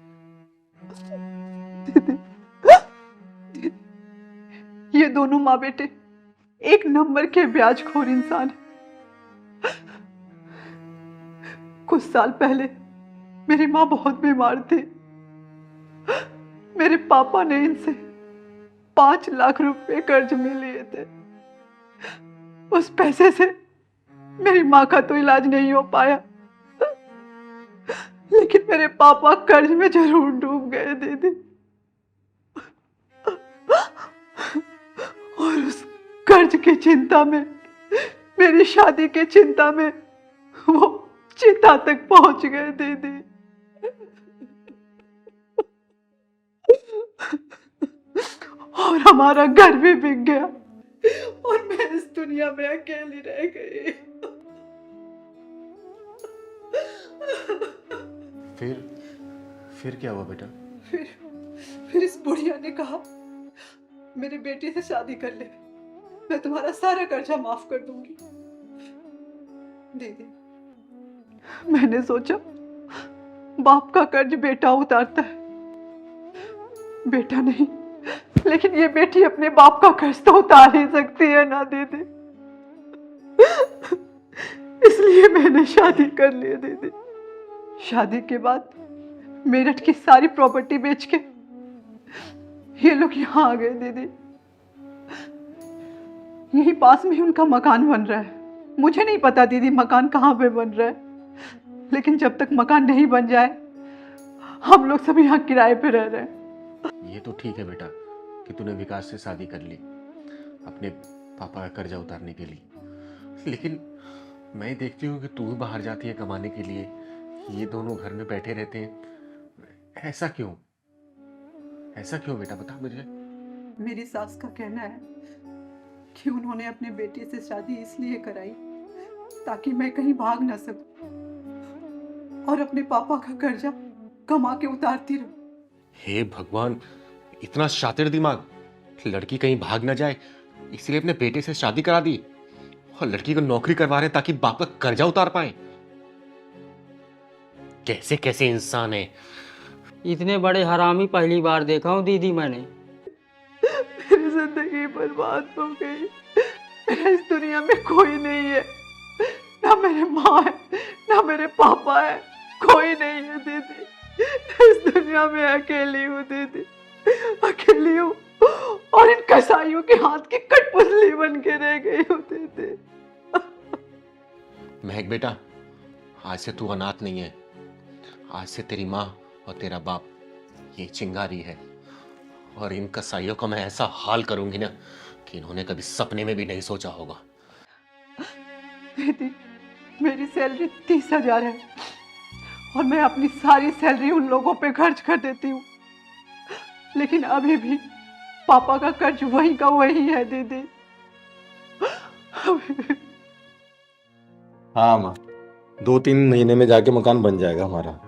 ये दोनों माँ बेटे एक नंबर के ब्याजखोर इंसान है। कुछ साल पहले मेरी माँ बहुत बीमार थी। मेरे पापा ने इनसे 5 लाख रुपए कर्ज में लिए थे। उस पैसे से मेरी माँ का तो इलाज नहीं हो पाया, लेकिन मेरे पापा कर्ज में जरूर डूब गए दीदी। और उस कर्ज की चिंता में, मेरी शादी की चिंता में वो चिता तक पहुंच गए दीदी। और हमारा घर भी बिक गया और मैं इस दुनिया में अकेली रह गई। फिर क्या हुआ बेटा? फिर इस बुढ़िया ने कहा, मेरे बेटे से शादी कर ले, मैं तुम्हारा सारा कर्जा माफ कर दूंगी। दीदी, मैंने सोचा बाप का कर्ज बेटा उतारता है, बेटा नहीं, लेकिन ये बेटी अपने बाप का कर्ज तो उतार ही सकती है ना दीदी। इसलिए मैंने शादी कर ली दीदी। शादी के बाद मेरठ की सारी प्रॉपर्टी बेच के ये लोग यहाँ आ गए दीदी। यही पास में उनका मकान बन रहा है। मुझे नहीं पता दीदी मकान कहाँ पे बन रहा है, लेकिन जब तक मकान नहीं बन जाए हम लोग सब यहाँ किराए पे रह रहे हैं। ये तो ठीक है बेटा कि तूने विकास से शादी कर ली अपने पापा का कर्जा उतारने के लिए, लेकिन मैं देखती हूँ कि तू भी बाहर जाती है कमाने के लिए, ये दोनों घर में बैठे रहते हैं। ऐसा क्यों? ऐसा क्यों बेटा, बता मुझे। मेरी सास का कहना है कि उन्होंने अपने बेटे से शादी इसलिए कराई ताकि मैं कहीं भाग ना सकूं और अपने पापा का कर्जा कमा के उतारती रहूं। हे भगवान, इतना शातिर दिमाग, लड़की कहीं भाग ना जाए इसलिए अपने बेटे से शादी करा दी और लड़की को नौकरी करवा रहे ताकि बाप का कर्जा उतार पाए। कैसे कैसे इंसान है। इतने बड़े हरामी पहली बार देखा हूँ दीदी मैंने। मेरी जिंदगी बर्बाद हो गई। मेरा इस दुनिया में कोई नहीं है, ना मेरे माँ है ना मेरे पापा है, कोई नहीं है दीदी। इस दुनिया में अकेली हूँ दीदी, अकेली हूँ और इन कसाईयों के हाथ की कठपुतली बन के रह गई हूँ दीदी। महक बेटा, आज से तू अनाथ नहीं है। आज से तेरी माँ और तेरा बाप ये चिंगारी है और इन कसाईयों का मैं ऐसा हाल करूंगी ना कि इन्होंने कभी सपने में भी नहीं सोचा होगा। दीदी, मेरी सैलरी 30,000 है और मैं अपनी सारी सैलरी उन लोगों पे खर्च कर देती हूँ, लेकिन अभी भी पापा का कर्ज वही का वही है दीदी। हाँ माँ, 2-3 महीने में जाके मकान बन जाएगा हमारा।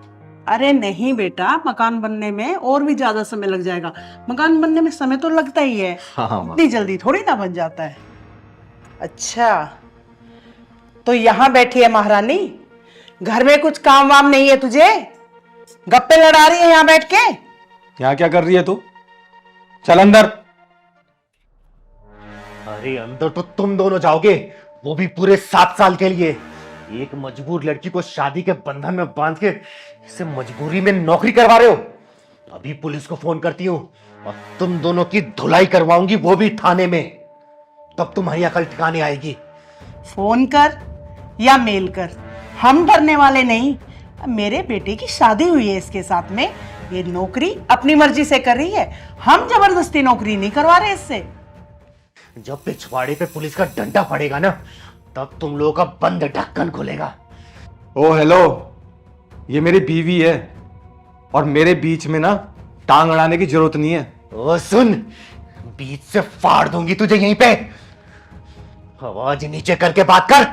अरे नहीं बेटा, मकान बनने में और भी ज्यादा समय लग जाएगा। मकान बनने में समय तो लगता ही है, हाँ माँ। इतनी जल्दी थोड़ी ना बन जाता है। अच्छा, तो यहाँ बैठी है महारानी, घर में कुछ काम वाम नहीं है तुझे? गप्पे लड़ा रही है यहाँ बैठ के? यहाँ क्या कर रही है तू? चल अंदर। अरे अंदर तो तुम दोनों जाओगे, वो भी पूरे 7 साल के लिए। एक मजबूर लड़की को शादी के बंधन में बांध के इसे मजबूरी में नौकरी करवा रहे हो। अभी पुलिस को फोन करती हूँ और तुम दोनों की धुलाई करवाऊंगी, वो भी थाने में। तब तुम्हारी अकल ठिकाने आएगी। फोन कर या मेल कर, हम डरने वाले नहीं। मेरे बेटे की शादी हुई है इसके साथ में, ये नौकरी अपनी मर्जी से कर रही है, हम जबरदस्ती नौकरी नहीं करवा रहे इससे। जब पिछवाड़े पे पुलिस का डंडा पड़ेगा ना, तब तुम लोगों का बंद ढक्कन खुलेगा। ओ हेलो, ये मेरी बीवी है और मेरे बीच में ना टांग अड़ाने की जरूरत नहीं है। ओ सुन, बीच से फाड़ दूंगी तुझे यहीं पे। आवाज नीचे करके बात कर।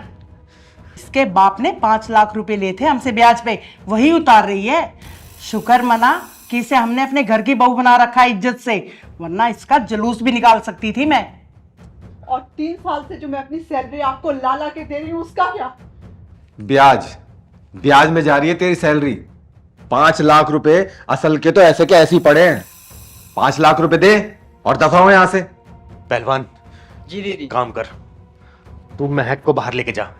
इसके बाप ने 5 लाख रुपए लिए थे हमसे ब्याज पे, वही उतार रही है। शुक्र मना कि इसे हमने अपने घर की बहू बना रखा है इज्जत से, वरना इसका जुलूस भी निकाल सकती थी मैं। और 3 साल से जो मैं अपनी सैलरी आपको ला के दे रही हूँ, उसका क्या? ब्याज में जा रही है तेरी सैलरी। 5 लाख रुपए असल के तो ऐसे के ऐसे ही पड़े हैं। 5 लाख रुपए दे और दफा हो यहां से। पहलवान जी दीदी। काम कर, तू महक को बाहर लेके जा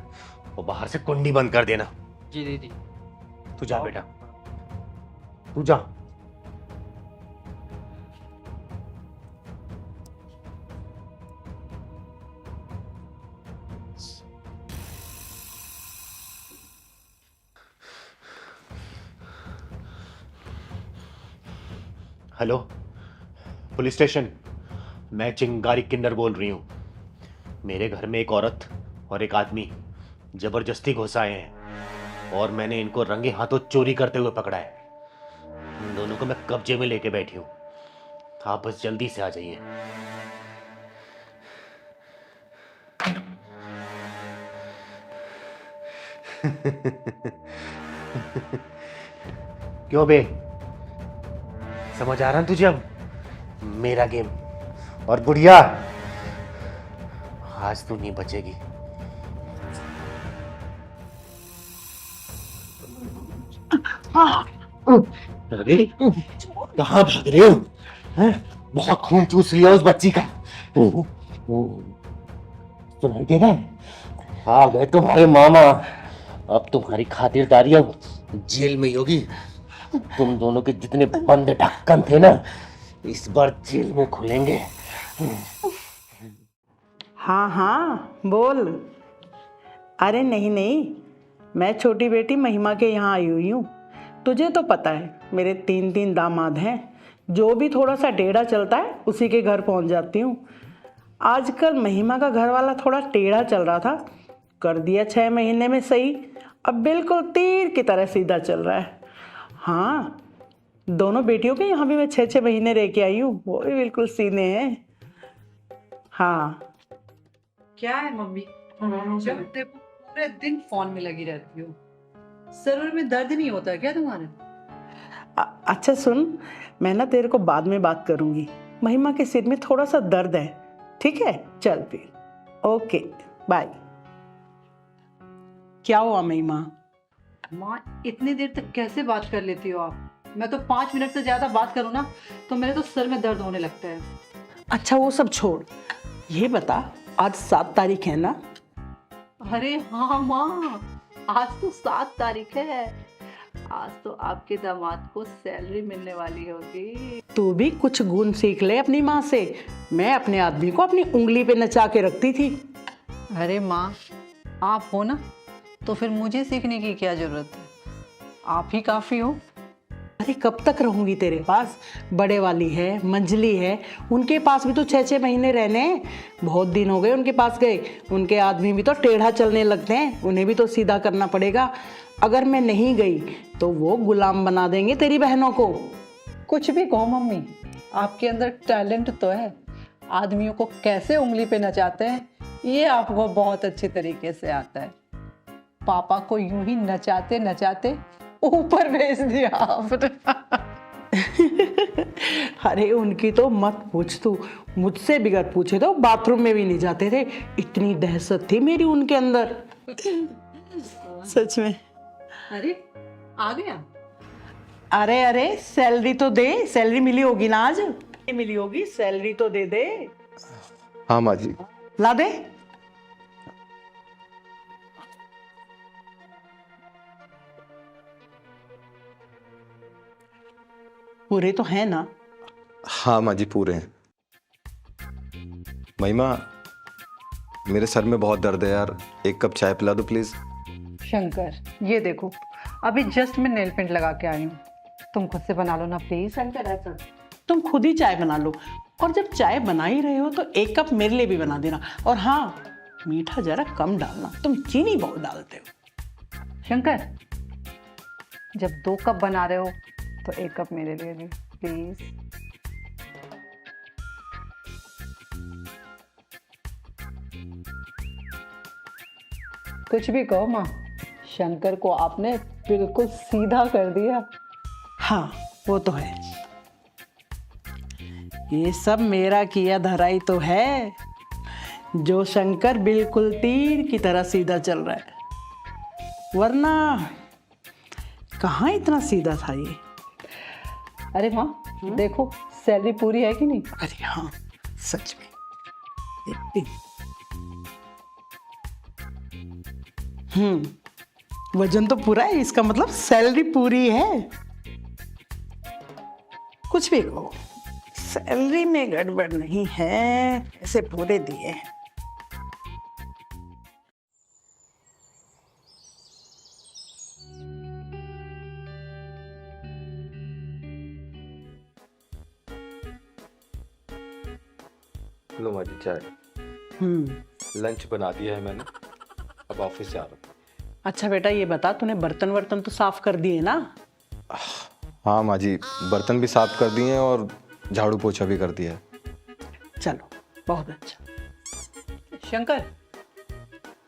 और बाहर से कुंडी बंद कर देना। जी दीदी। तू जा बेटा, तू जा। हेलो, पुलिस स्टेशन, मैं चिंगारी किन्नर बोल रही हूँ। मेरे घर में एक औरत और एक आदमी जबरदस्ती घुस आए हैं और मैंने इनको रंगे हाथों चोरी करते हुए पकड़ा है। इन दोनों को मैं कब्जे में लेके बैठी हूँ। आप बस जल्दी से आ जाइए। क्यों बे, समझ आ रहा है तुझे अब मेरा गेम? और बुढ़िया, आज तू नहीं बचेगी। हाँ अरे कहाँ भाग रहे हो? हैं? बहुत खून चूस लिया उस बच्ची का। सुनाई दे रहा है? आ गए तुम्हारे मामा। अब तुम्हारी खातिरदारी अब जेल में ही होगी। तुम दोनों के जितने बंद ढक्कन थे ना, इस बार जेल में खुलेंगे। हाँ हाँ बोल। अरे नहीं नहीं, मैं छोटी बेटी महिमा के यहाँ आई हुई हूँ। तुझे तो पता है मेरे 3 दामाद हैं। जो भी थोड़ा सा टेढ़ा चलता है उसी के घर पहुँच जाती हूँ। आजकल महिमा का घर वाला थोड़ा टेढ़ा चल रहा था, कर दिया 6 महीने में सही। अब बिल्कुल तीर की तरह सीधा चल रहा है। हाँ, दोनों बेटियों के यहाँ भी मैं 6 महीने रह के आई हूँ, वो भी बिल्कुल सीने हैं। हाँ। क्या है मम्मी, जब देखो पूरे दिन फोन में लगी रहती हो। सर में दर्द नहीं होता क्या तुम्हारे? अच्छा सुन, मैं ना तेरे को बाद में बात करूँगी। महिमा के सिर में थोड़ा सा दर्द है, ठीक है? चल फिर, ओके बाय। क्या हुआ महिमा? माँ, इतनी देर तक कैसे बात कर लेती हो आप? मैं तो 5 मिनट से ज्यादा बात करूँ ना तो मेरे तो सर में दर्द होने लगता है। अच्छा वो सब छोड़, ये बता आज 7 तारीख है ना? अरे हाँ माँ, आज तो 7 तारीख है। आज तो आपके दामाद को सैलरी मिलने वाली होगी। तू भी कुछ गुण सीख ले अपनी माँ से। मैं अपने आदमी को अपनी उंगली पे नचा के रखती थी। अरे माँ, आप हो ना तो फिर मुझे सीखने की क्या जरूरत है? आप ही काफी हो। अरे कब तक रहूंगी तेरे पास? बड़े वाली है, मंजली है, उनके पास भी तो 6 महीने रहने हैं। बहुत दिन हो गए उनके पास गए। उनके आदमी भी तो टेढ़ा चलने लगते हैं, उन्हें भी तो सीधा करना पड़ेगा। अगर मैं नहीं गई तो वो गुलाम बना देंगे तेरी बहनों को। कुछ भी कहो मम्मी, आपके अंदर टैलेंट तो है। आदमियों को कैसे उंगली पे नचाते हैं ये आपको बहुत अच्छे तरीके से आता है। पापा को यूं ही नचाते नचाते ऊपर भेज दिया आपने। अरे उनकी तो मत पूछ तू, मुझसे बिगड़ पूछे तो बाथरूम में भी नहीं जाते थे। इतनी दहशत थी मेरी उनके अंदर, सच में। अरे आ गया। अरे अरे सैलरी तो दे, सैलरी मिली होगी ना आज? मिली होगी, सैलरी तो दे दे। हाँ माँ जी। ला दे। पूरे तो है ना? हाँ माँ जी पूरे हैं। महिमा, मेरे सर में बहुत दर्द है यार, 1 कप चाय पिला दो प्लीज। शंकर, ये देखो अभी जस्ट मैं नेल पेंट लगा के आई हूँ, तुम खुद से बना लो ना प्लीज। शंकर ऐसा तुम खुद ही चाय बना लो, और जब चाय बना ही रहे हो तो 1 कप मेरे लिए भी बना देना। और हाँ, मीठा जरा कम डालना, तुम चीनी बहुत डालते हो। शंकर, जब 2 कप बना रहे हो तो 1 कप मेरे लिए भी प्लीज। कुछ भी कहो माँ, शंकर को आपने बिल्कुल सीधा कर दिया। हाँ वो तो है, ये सब मेरा किया धराई तो है, जो शंकर बिल्कुल तीर की तरह सीधा चल रहा है, वरना कहाँ इतना सीधा था ये। अरे माँ देखो, सैलरी पूरी है कि नहीं? अरे हाँ सच में। वजन तो पूरा है, इसका मतलब सैलरी पूरी है। कुछ भी कहो, सैलरी में गड़बड़ नहीं है, ऐसे पूरे दिए हैं। लो माँ जी चाय। लंच बना दिया है मैंने, अब ऑफिस से आ रहा हूँ। अच्छा बेटा ये बता, तूने बर्तन वर्तन तो साफ कर दिए ना? हाँ माँ जी, बर्तन भी साफ कर दिए हैं और झाड़ू पोछा भी कर दिया है। चलो बहुत अच्छा। शंकर,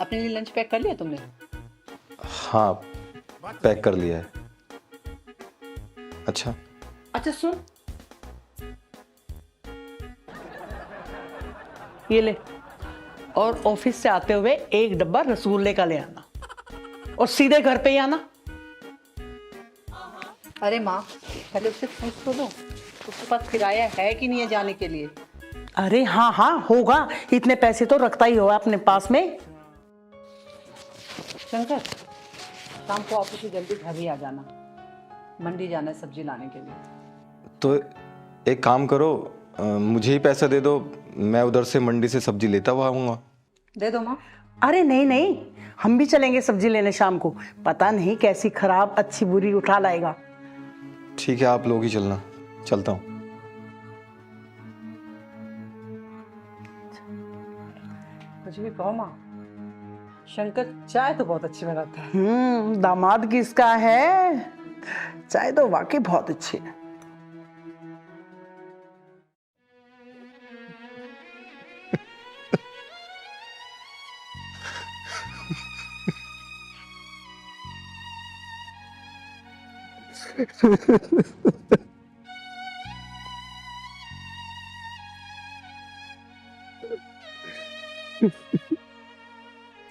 अपने लिए लंच पैक कर लिया तुमने? हाँ पैक कर लिया है। अच्छा अच्छा सुन, ये ले, और ऑफिस से आते हुए 1 डब्बा रसगुल्ले का ले आना, और सीधे घर पे ही आना। अरे माँ, पहले उससे पूछ तो लो उसके पास किराया है कि नहीं है जाने के लिए। अरे हाँ हाँ होगा, इतने पैसे तो रखता ही होगा अपने पास में। शंकर, शाम को ऑफिस से जल्दी घर ही आ जाना, मंडी जाना है सब्जी लाने के लिए। तो एक काम करो, मुझे ही पैसा दे दो, मैं उधर से मंडी से सब्जी लेता हुआ आऊँगा। दे दो माँ। अरे नहीं नहीं, हम भी चलेंगे सब्जी लेने शाम को, पता नहीं कैसी खराब अच्छी बुरी उठा लाएगा। ठीक है, आप लोग ही चलना, चलता हूँ। कुछ भी कहो माँ, शंकर चाय तो बहुत अच्छी बनाता है। दामाद किसका है, चाय तो वाकई बहुत अच्छी है।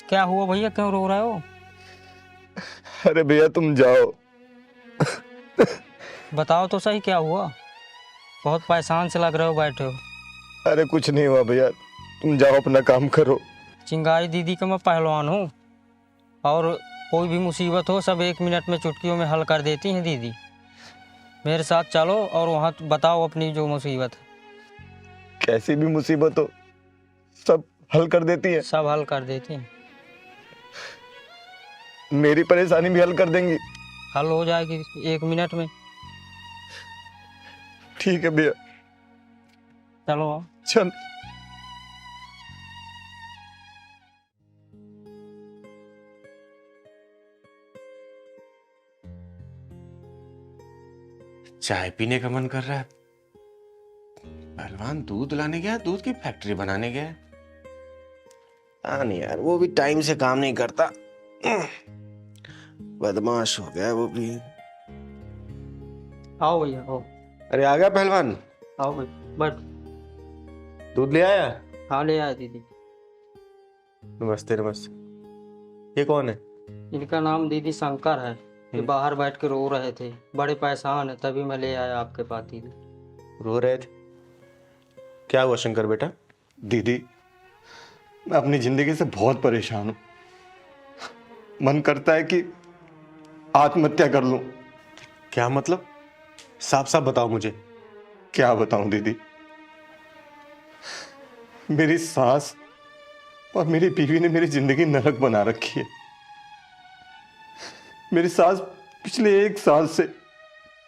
क्या हुआ भैया, क्यों रो रहे हो? अरे भैया तुम जाओ। बताओ तो सही, क्या हुआ? बहुत परेशान से लग रहे हो, बैठे हो। अरे कुछ नहीं हुआ भैया, तुम जाओ अपना काम करो। चिंगारी दीदी का मैं पहलवान हूँ, और कोई भी मुसीबत हो सब 1 मिनट में चुटकियों में हल कर देती हैं दीदी। मेरे साथ चलो और वहाँ बताओ अपनी जो मुसीबत है। कैसी भी मुसीबत हो सब हल कर देती है। सब हल कर देती हैं। मेरी परेशानी भी हल कर देंगी? हल हो जाएगी 1 मिनट में। ठीक है भैया, चलो आओ। चल। चाय पीने का मन कर रहा है। पहलवान दूध लाने गया, दूध की फैक्ट्री बनाने गया। हाँ नहीं यार, वो भी टाइम से काम नहीं करता, बदमाश हो गया वो भी। आओ भैया आओ। अरे आ गया पहलवान? आओ भाई, बैठ। दूध ले आया? हाँ ले आया दीदी। नमस्ते नमस्ते। ये कौन है? इनका नाम दीदी शंकर है। ये बाहर बैठ के रो रहे थे, बड़े परेशान है, तभी मैं ले आया आपके पास दीदी। रो रहे थे? क्या हुआ शंकर बेटा? दीदी, मैं अपनी जिंदगी से बहुत परेशान हूं। मन करता है कि आत्महत्या कर लूं। क्या मतलब? साफ साफ बताओ मुझे। क्या बताऊं दीदी, मेरी सास और मेरी बीवी ने मेरी जिंदगी नरक बना रखी है। मेरी सास पिछले 1 साल से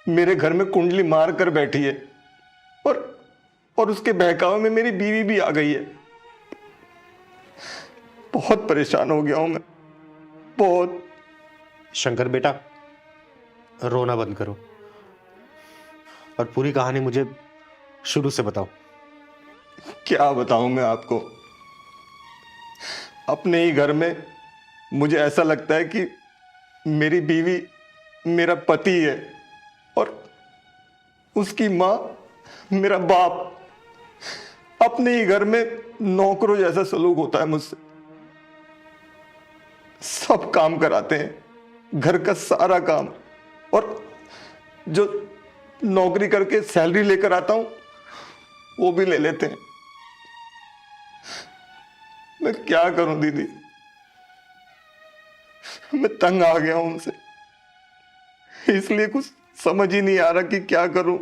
मेरे घर में कुंडली मार कर बैठी है, और उसके बहकावे में मेरी बीवी भी आ गई है। बहुत परेशान हो गया हूं मैं, बहुत। शंकर बेटा, रोना बंद करो और पूरी कहानी मुझे शुरू से बताओ। क्या बताऊं मैं आपको, अपने ही घर में मुझे ऐसा लगता है कि मेरी बीवी मेरा पति है और उसकी माँ मेरा बाप। अपने ही घर में नौकरों जैसा सलूक होता है मुझसे। सब काम कराते हैं, घर का सारा काम, और जो नौकरी करके सैलरी लेकर आता हूं वो भी ले लेते हैं। मैं क्या करूं दीदी, मैं तंग आ गया हूं उनसे, इसलिए कुछ समझ ही नहीं आ रहा कि क्या करूं।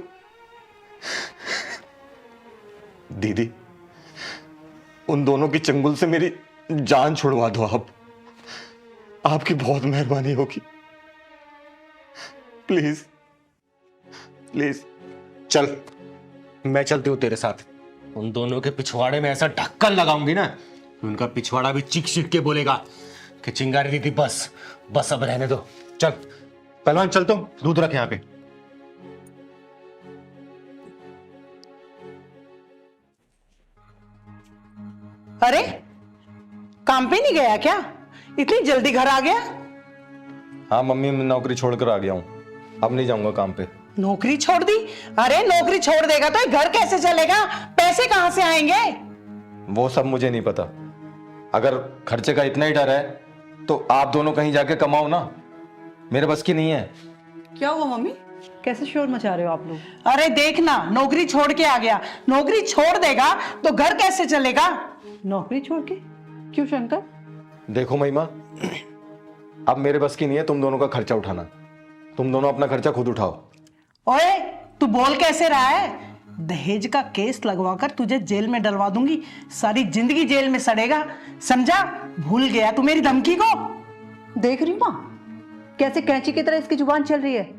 दीदी, उन दोनों की चंगुल से मेरी जान छुड़वा दो आप, आपकी बहुत मेहरबानी होगी। Please please. चल, मैं चलती हूँ तेरे साथ। उन दोनों के पिछवाड़े में ऐसा ढक्कन लगाऊंगी ना कि उनका पिछवाड़ा भी चीख चीख के बोलेगा कि चिंगारी दीदी बस बस, अब रहने दो। चल पहलवान, चलता हूँ, दूध रख यहाँ पे। अरे काम पे नहीं गया क्या, इतनी जल्दी घर आ गया? हाँ मम्मी, मैं नौकरी छोड़कर आ गया हूँ, अब नहीं जाऊंगा काम पे। नौकरी छोड़ दी? अरे नौकरी छोड़ देगा तो ये घर कैसे चलेगा, पैसे कहां से आएंगे? वो सब मुझे नहीं पता। अगर खर्चे का इतना ही डर है तो आप दोनों कहीं जाके कमाओ ना, मेरे बस की नहीं है। क्या हुआ मम्मी? कैसे शोर मचा रहे हो आप लोग? अरे देखना, नौकरी छोड़ के आ गया। नौकरी छोड़ देगा तो घर कैसे चलेगा? नौकरी छोड़ के? क्यों शंकर? देखो महिमा, अब मेरे बस की नहीं है तुम दोनों का खर्चा उठाना। तुम दोनों अपना खर्चा खुद उठाओ। ओए, तू बोल कैसे रहा है? दहेज का केस लगवाकर तुझे जेल में डलवा दूंगी। सारी जिंदगी जेल में सड़ेगा, समझा? भूल गया तू मेरी धमकी को? देख रही हूँ माँ, कैसे कैंची की तरह इसकी जुबान चल रही है।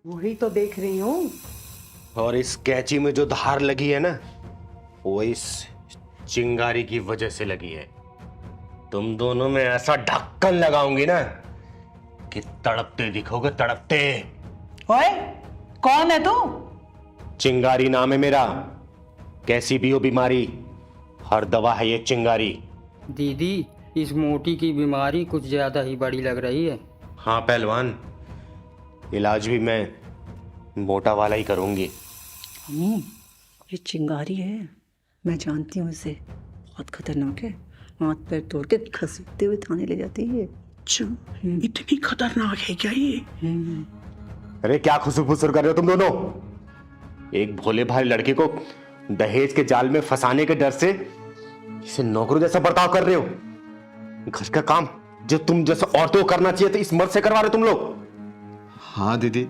वही तो देख रही हूँ। और इस कैंची में जो धार लगी है ना, वो इस चिंगारी की वजह से लगी है। तुम दोनों में ऐसा ढक्कन लगाऊंगी ना कि तड़पते दिखोगे, तड़पते। ओए, कौन है तू? चिंगारी नाम है मेरा। कैसी भी हो बीमारी, हर दवा है ये चिंगारी। दीदी, इस मोटी की बीमारी कुछ ज्यादा ही बड़ी लग रही है। हाँ पहलवान, इलाज भी मैं मोटा वाला ही करूंगी। अम्मी, ये चिंगारी है, मैं जानती हूँ इसे। बहुत खतरनाक है, हाथ पैर तोड़ के घसीटते हुए थाने ले जाती है। इतनी खतरनाक है क्या ये? अरे क्या खुसुर फुसुर कर रहे हो तुम दोनों? एक भोले भाले लड़के को दहेज के जाल में फंसाने के डर से इसे नौकरों जैसा बर्ताव कर रहे हो। घर का काम जो तुम जैसे औरतों को करना चाहिए तो इस मर्द से करवा रहे हो तुम लोग। हाँ दीदी,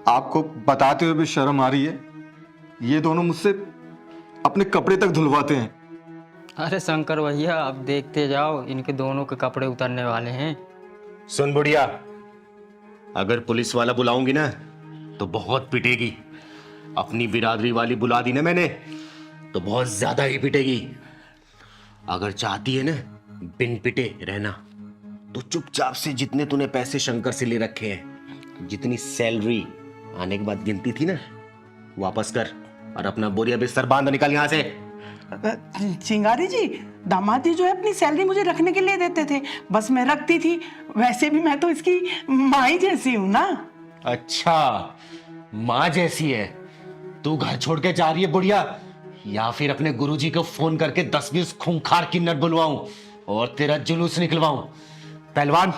आपको बताते हुए भी शर्म आ रही है। ये दोनों मुझसे अपने कपड़े तक धुलवाते हैं। अरे शंकर भैया, अब देखते जाओ, इनके दोनों के कपड़े उतरने वाले हैं। सुन बुढ़िया, अगर पुलिस वाला बुलाऊंगी ना तो बहुत पिटेगी। अपनी बिरादरी वाली बुला दी ना मैंने तो बहुत ज्यादा ही पिटेगी। अगर चाहती है ना बिन पिटे रहना तो चुपचाप से जितने तूने पैसे शंकर से ले रखे हैं, जितनी सैलरी आने के बाद गिनती थी ना, वापस कर और अपना बोरिया बिस्तर बांध निकल यहां से। चिंगारी जी, दामाद जी जो है अपनी सैलरी मुझे रखने के लिए देते थे, बस मैं रखती थी। वैसे भी मैं तो इसकी माँ ही जैसी हूँ ना। अच्छा, माँ जैसी है? तू घर छोड़ के जा रही है बुढ़िया, या फिर अपने गुरुजी को फोन करके 10-20 खूंखार किन्नर बुलवाऊं और तेरा जुलूस निकलवाऊं? पहलवान,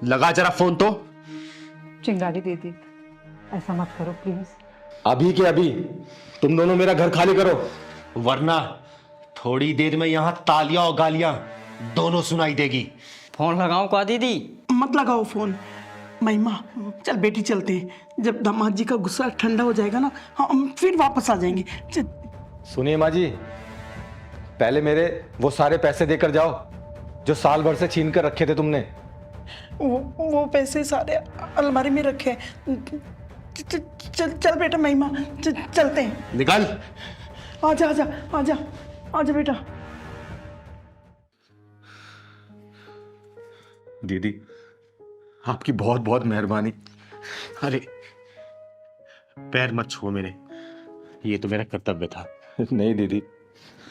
लगा जरा फोन तो। चिंगारी दीदी, ऐसा मत करो प्लीज। अभी के अभी तुम दोनों मेरा घर खाली करो, वरना थोड़ी देर में यहाँ तालियां और गालियां दोनों सुनाई देगी। फोन लगाऊं का दीदी? मत लगाओ फोन। महिमा, चल बेटी चलते हैं। जब दामाद जी का गुस्सा ठंडा हो जाएगा ना, हम फिर वापस आ जाएंगे। सुनिए माँ जी, पहले मेरे वो सारे पैसे देकर जाओ जो साल भर से छीन कर रखे थे तुमने। वो पैसे सारे अलमारी में रखे हैं। चल बेटा महिमा, चलते हैं। निकल। आजा आजा आजा आजा बेटा। दीदी, आपकी बहुत बहुत मेहरबानी। अरे पैर मत छुओ मेरे, ये तो मेरा कर्तव्य था। नहीं दीदी,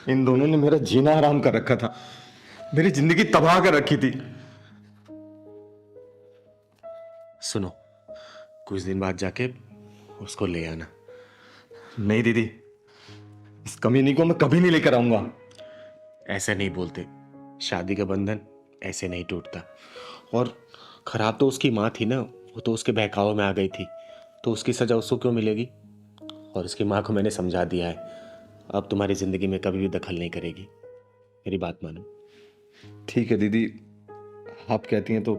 इन दोनों ने मेरा जीना हराम कर रखा था, मेरी जिंदगी तबाह कर रखी थी। सुनो, कुछ दिन बाद जाके उसको ले आना। नहीं दीदी, इस कमीनी को मैं कभी नहीं लेकर आऊंगा। ऐसे नहीं बोलते, शादी का बंधन ऐसे नहीं टूटता। और खराब तो उसकी माँ थी ना, वो तो उसके बहकावे में आ गई थी, तो उसकी सजा उसको क्यों मिलेगी? और उसकी माँ को मैंने समझा दिया है, अब तुम्हारी जिंदगी में कभी भी दखल नहीं करेगी। मेरी बात मानो। ठीक है दीदी, आप कहती हैं तो।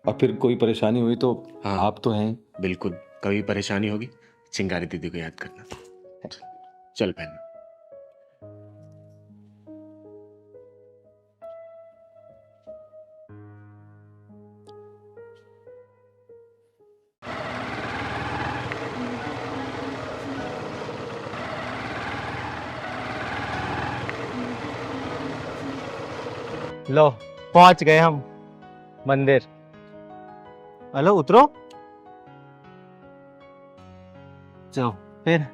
और फिर कोई परेशानी हुई तो हाँ, आप तो हैं। बिल्कुल, कभी परेशानी होगी चिंगारी दीदी को याद करना। चल बहन। लो, पहुंच गए हम मंदिर। हेलो, उतरो। जाओ। फिर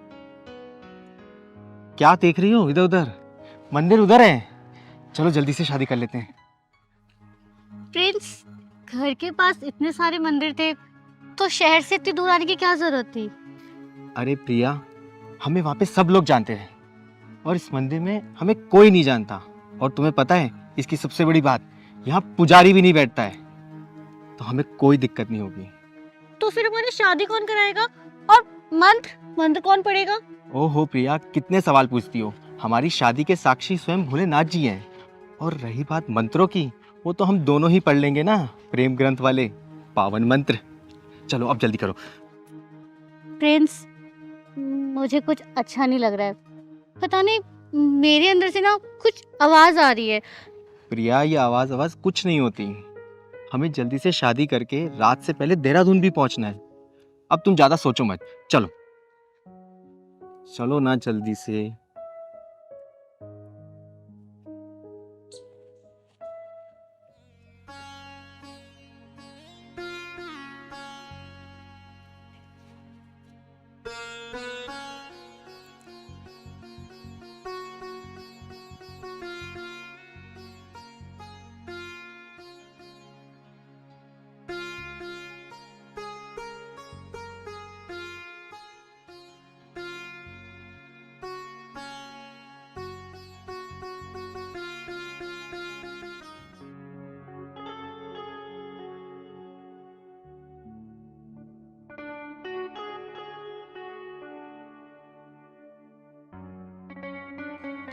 क्या देख रही हो इधर उधर? मंदिर उधर है, चलो जल्दी से शादी कर लेते हैं। प्रिंस, घर के पास इतने सारे मंदिर थे तो शहर से इतनी दूर आने की क्या जरूरत थी? अरे प्रिया, हमें वहाँ पे सब लोग जानते हैं और इस मंदिर में हमें कोई नहीं जानता। और तुम्हें पता है इसकी सबसे बड़ी बात, यहाँ पुजारी भी नहीं बैठता है, तो हमें कोई दिक्कत नहीं होगी। तो फिर हमारी शादी कौन कराएगा? और मंत्र कौन पड़ेगा? ओहो प्रिया, कितने सवाल पूछती हो। हमारी शादी के साक्षी स्वयं भोलेनाथ जी हैं। और रही बात मंत्रों की, वो तो हम दोनों ही पढ़ लेंगे ना, प्रेम ग्रंथ वाले पावन मंत्र। चलो अब जल्दी करो। प्रिंस, मुझे कुछ अच्छा नहीं लग रहा है। पता नहीं मेरे अंदर से ना कुछ आवाज आ रही है। प्रिया, ये आवाज कुछ नहीं होती। हमें जल्दी से शादी करके रात से पहले देहरादून भी पहुंचना है। अब तुम ज्यादा सोचो मत, चलो चलो ना जल्दी से।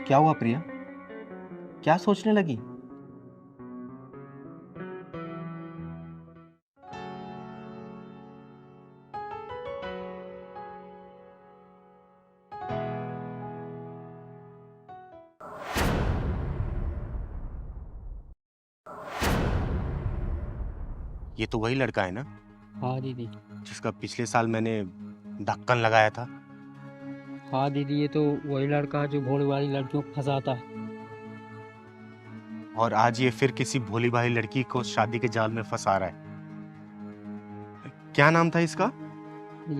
क्या हुआ प्रिया, क्या सोचने लगी? ये तो वही लड़का है ना हाँ दीदी। जिसका पिछले साल मैंने ढक्कन लगाया था? हाँ दीदी, ये तो वही लड़का है जो भोली वाली लड़कियों को फंसाता है। और आज ये फिर किसी भोली भाली लड़की को शादी के जाल में फंसा रहा है। क्या नाम था इसका?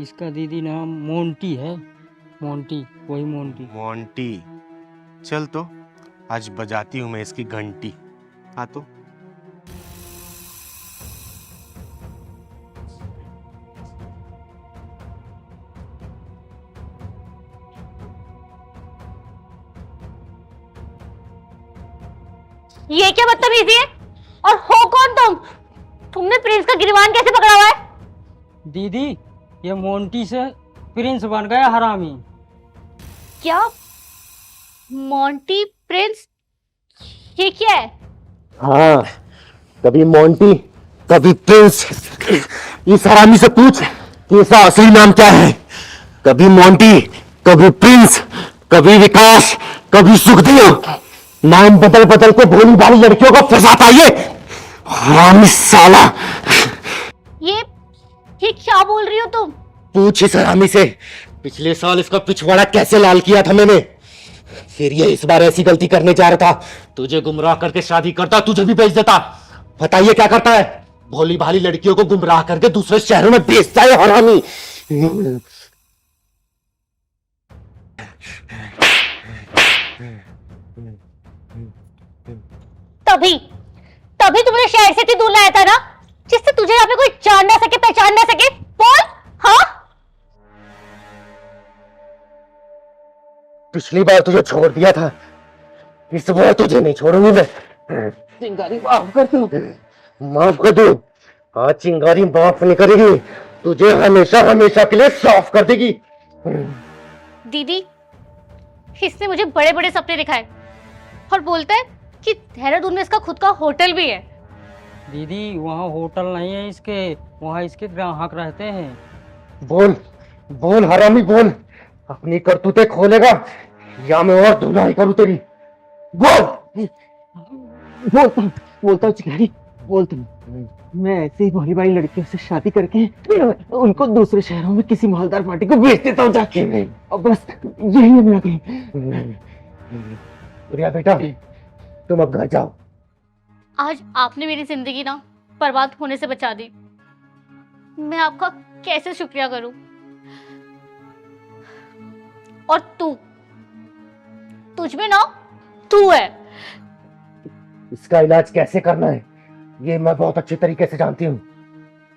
इसका दीदी नाम मोंटी है। मोंटी, वही मोंटी। मोंटी। चल तो आज बजाती हूँ मैं इसकी घंटी। हाँ तो ये क्या बदतमीजी है? और हो कौन तुम? तुमने प्रिंस का गिरबान कैसे पकड़ा हुआ है? दीदी, ये मोंटी से प्रिंस बन गया हरामी। क्या? Monty Prince? ये क्या है? हाँ, कभी मोंटी कभी प्रिंस। इस हरामी से पूछ कि इसका असली नाम क्या है। कभी मोंटी कभी प्रिंस, कभी विकास, कभी सुखदेव। नाम बदल बदल के भोली भाली लड़कियों को फंसाता ये हरामी साला। ये क्या बोल रही हो तुम? पूछ इस हरामी से, पिछले साल इसका पिछवाड़ा कैसे लाल किया था मैंने। फिर ये इस बार ऐसी गलती करने जा रहा था, तुझे गुमराह करके शादी करता, तुझे भी बेच देता। बताइए क्या करता है? भोली भाली लड़कियों को गुमराह करके दूसरे शहरों में बेचता है हरामी। तभी तुमने शहर से इतनी दूर लाया था ना, जिससे तुझे यहाँ पे कोई जान ना सके, पहचान ना सके। बोल। हाँ, पिछली बार तुझे छोड़ दिया था, इस बार तुझे नहीं छोड़ूंगी मैं। चिंगारी माफ कर दो, माफ कर दो। हाँ, चिंगारी माफ नहीं करेगी, तुझे हमेशा हमेशा के लिए साफ कर देगी। दीदी, इसने मुझे बड़े बड़े सपने दिखाए और बोलता है कि देहरादून में इसका खुद का होटल भी है। दीदी, वहाँ होटल नहीं है इसके, वहाँ इसके ग्राहक रहते हैं। बोल बोल हरामी बोल, अपनी करतूतें खोलेगा या मैं और धुलाई करूं तेरी। बोल बोलता हूँ चिंगारी, बोलता हूँ। मैं ऐसे ही भोली भाली लड़कियों से शादी करके उनको दूसरे शहरों में किसी मालदार पार्टी को बेच देता हूँ जाके। अब बस यही है मेरा काम। प्रिया बेटा, तुम अब घर जाओ। आज आपने मेरी जिंदगी ना बर्बाद होने से बचा दी। मैं आपका कैसे शुक्रिया करूं? और तुझ में ना तू है। इसका इलाज कैसे करना है ये मैं बहुत अच्छे तरीके से जानती हूँ।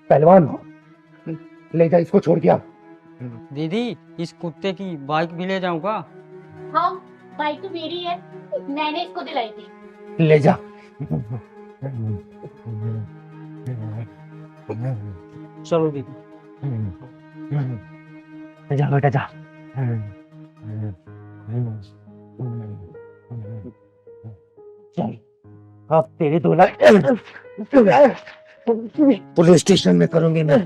पहलवान, ले जा इसको, छोड़ दिया। दीदी, इस कुत्ते की बाइक भी ले जाऊंगा। हाँ, बाइक तो मेरी है, मैंने इसको दिलाई थी। ले जा। चलो दीदी। जा बेटा जा। चल अब तेरी 2 लाख पुलिस स्टेशन में करूंगी मैं।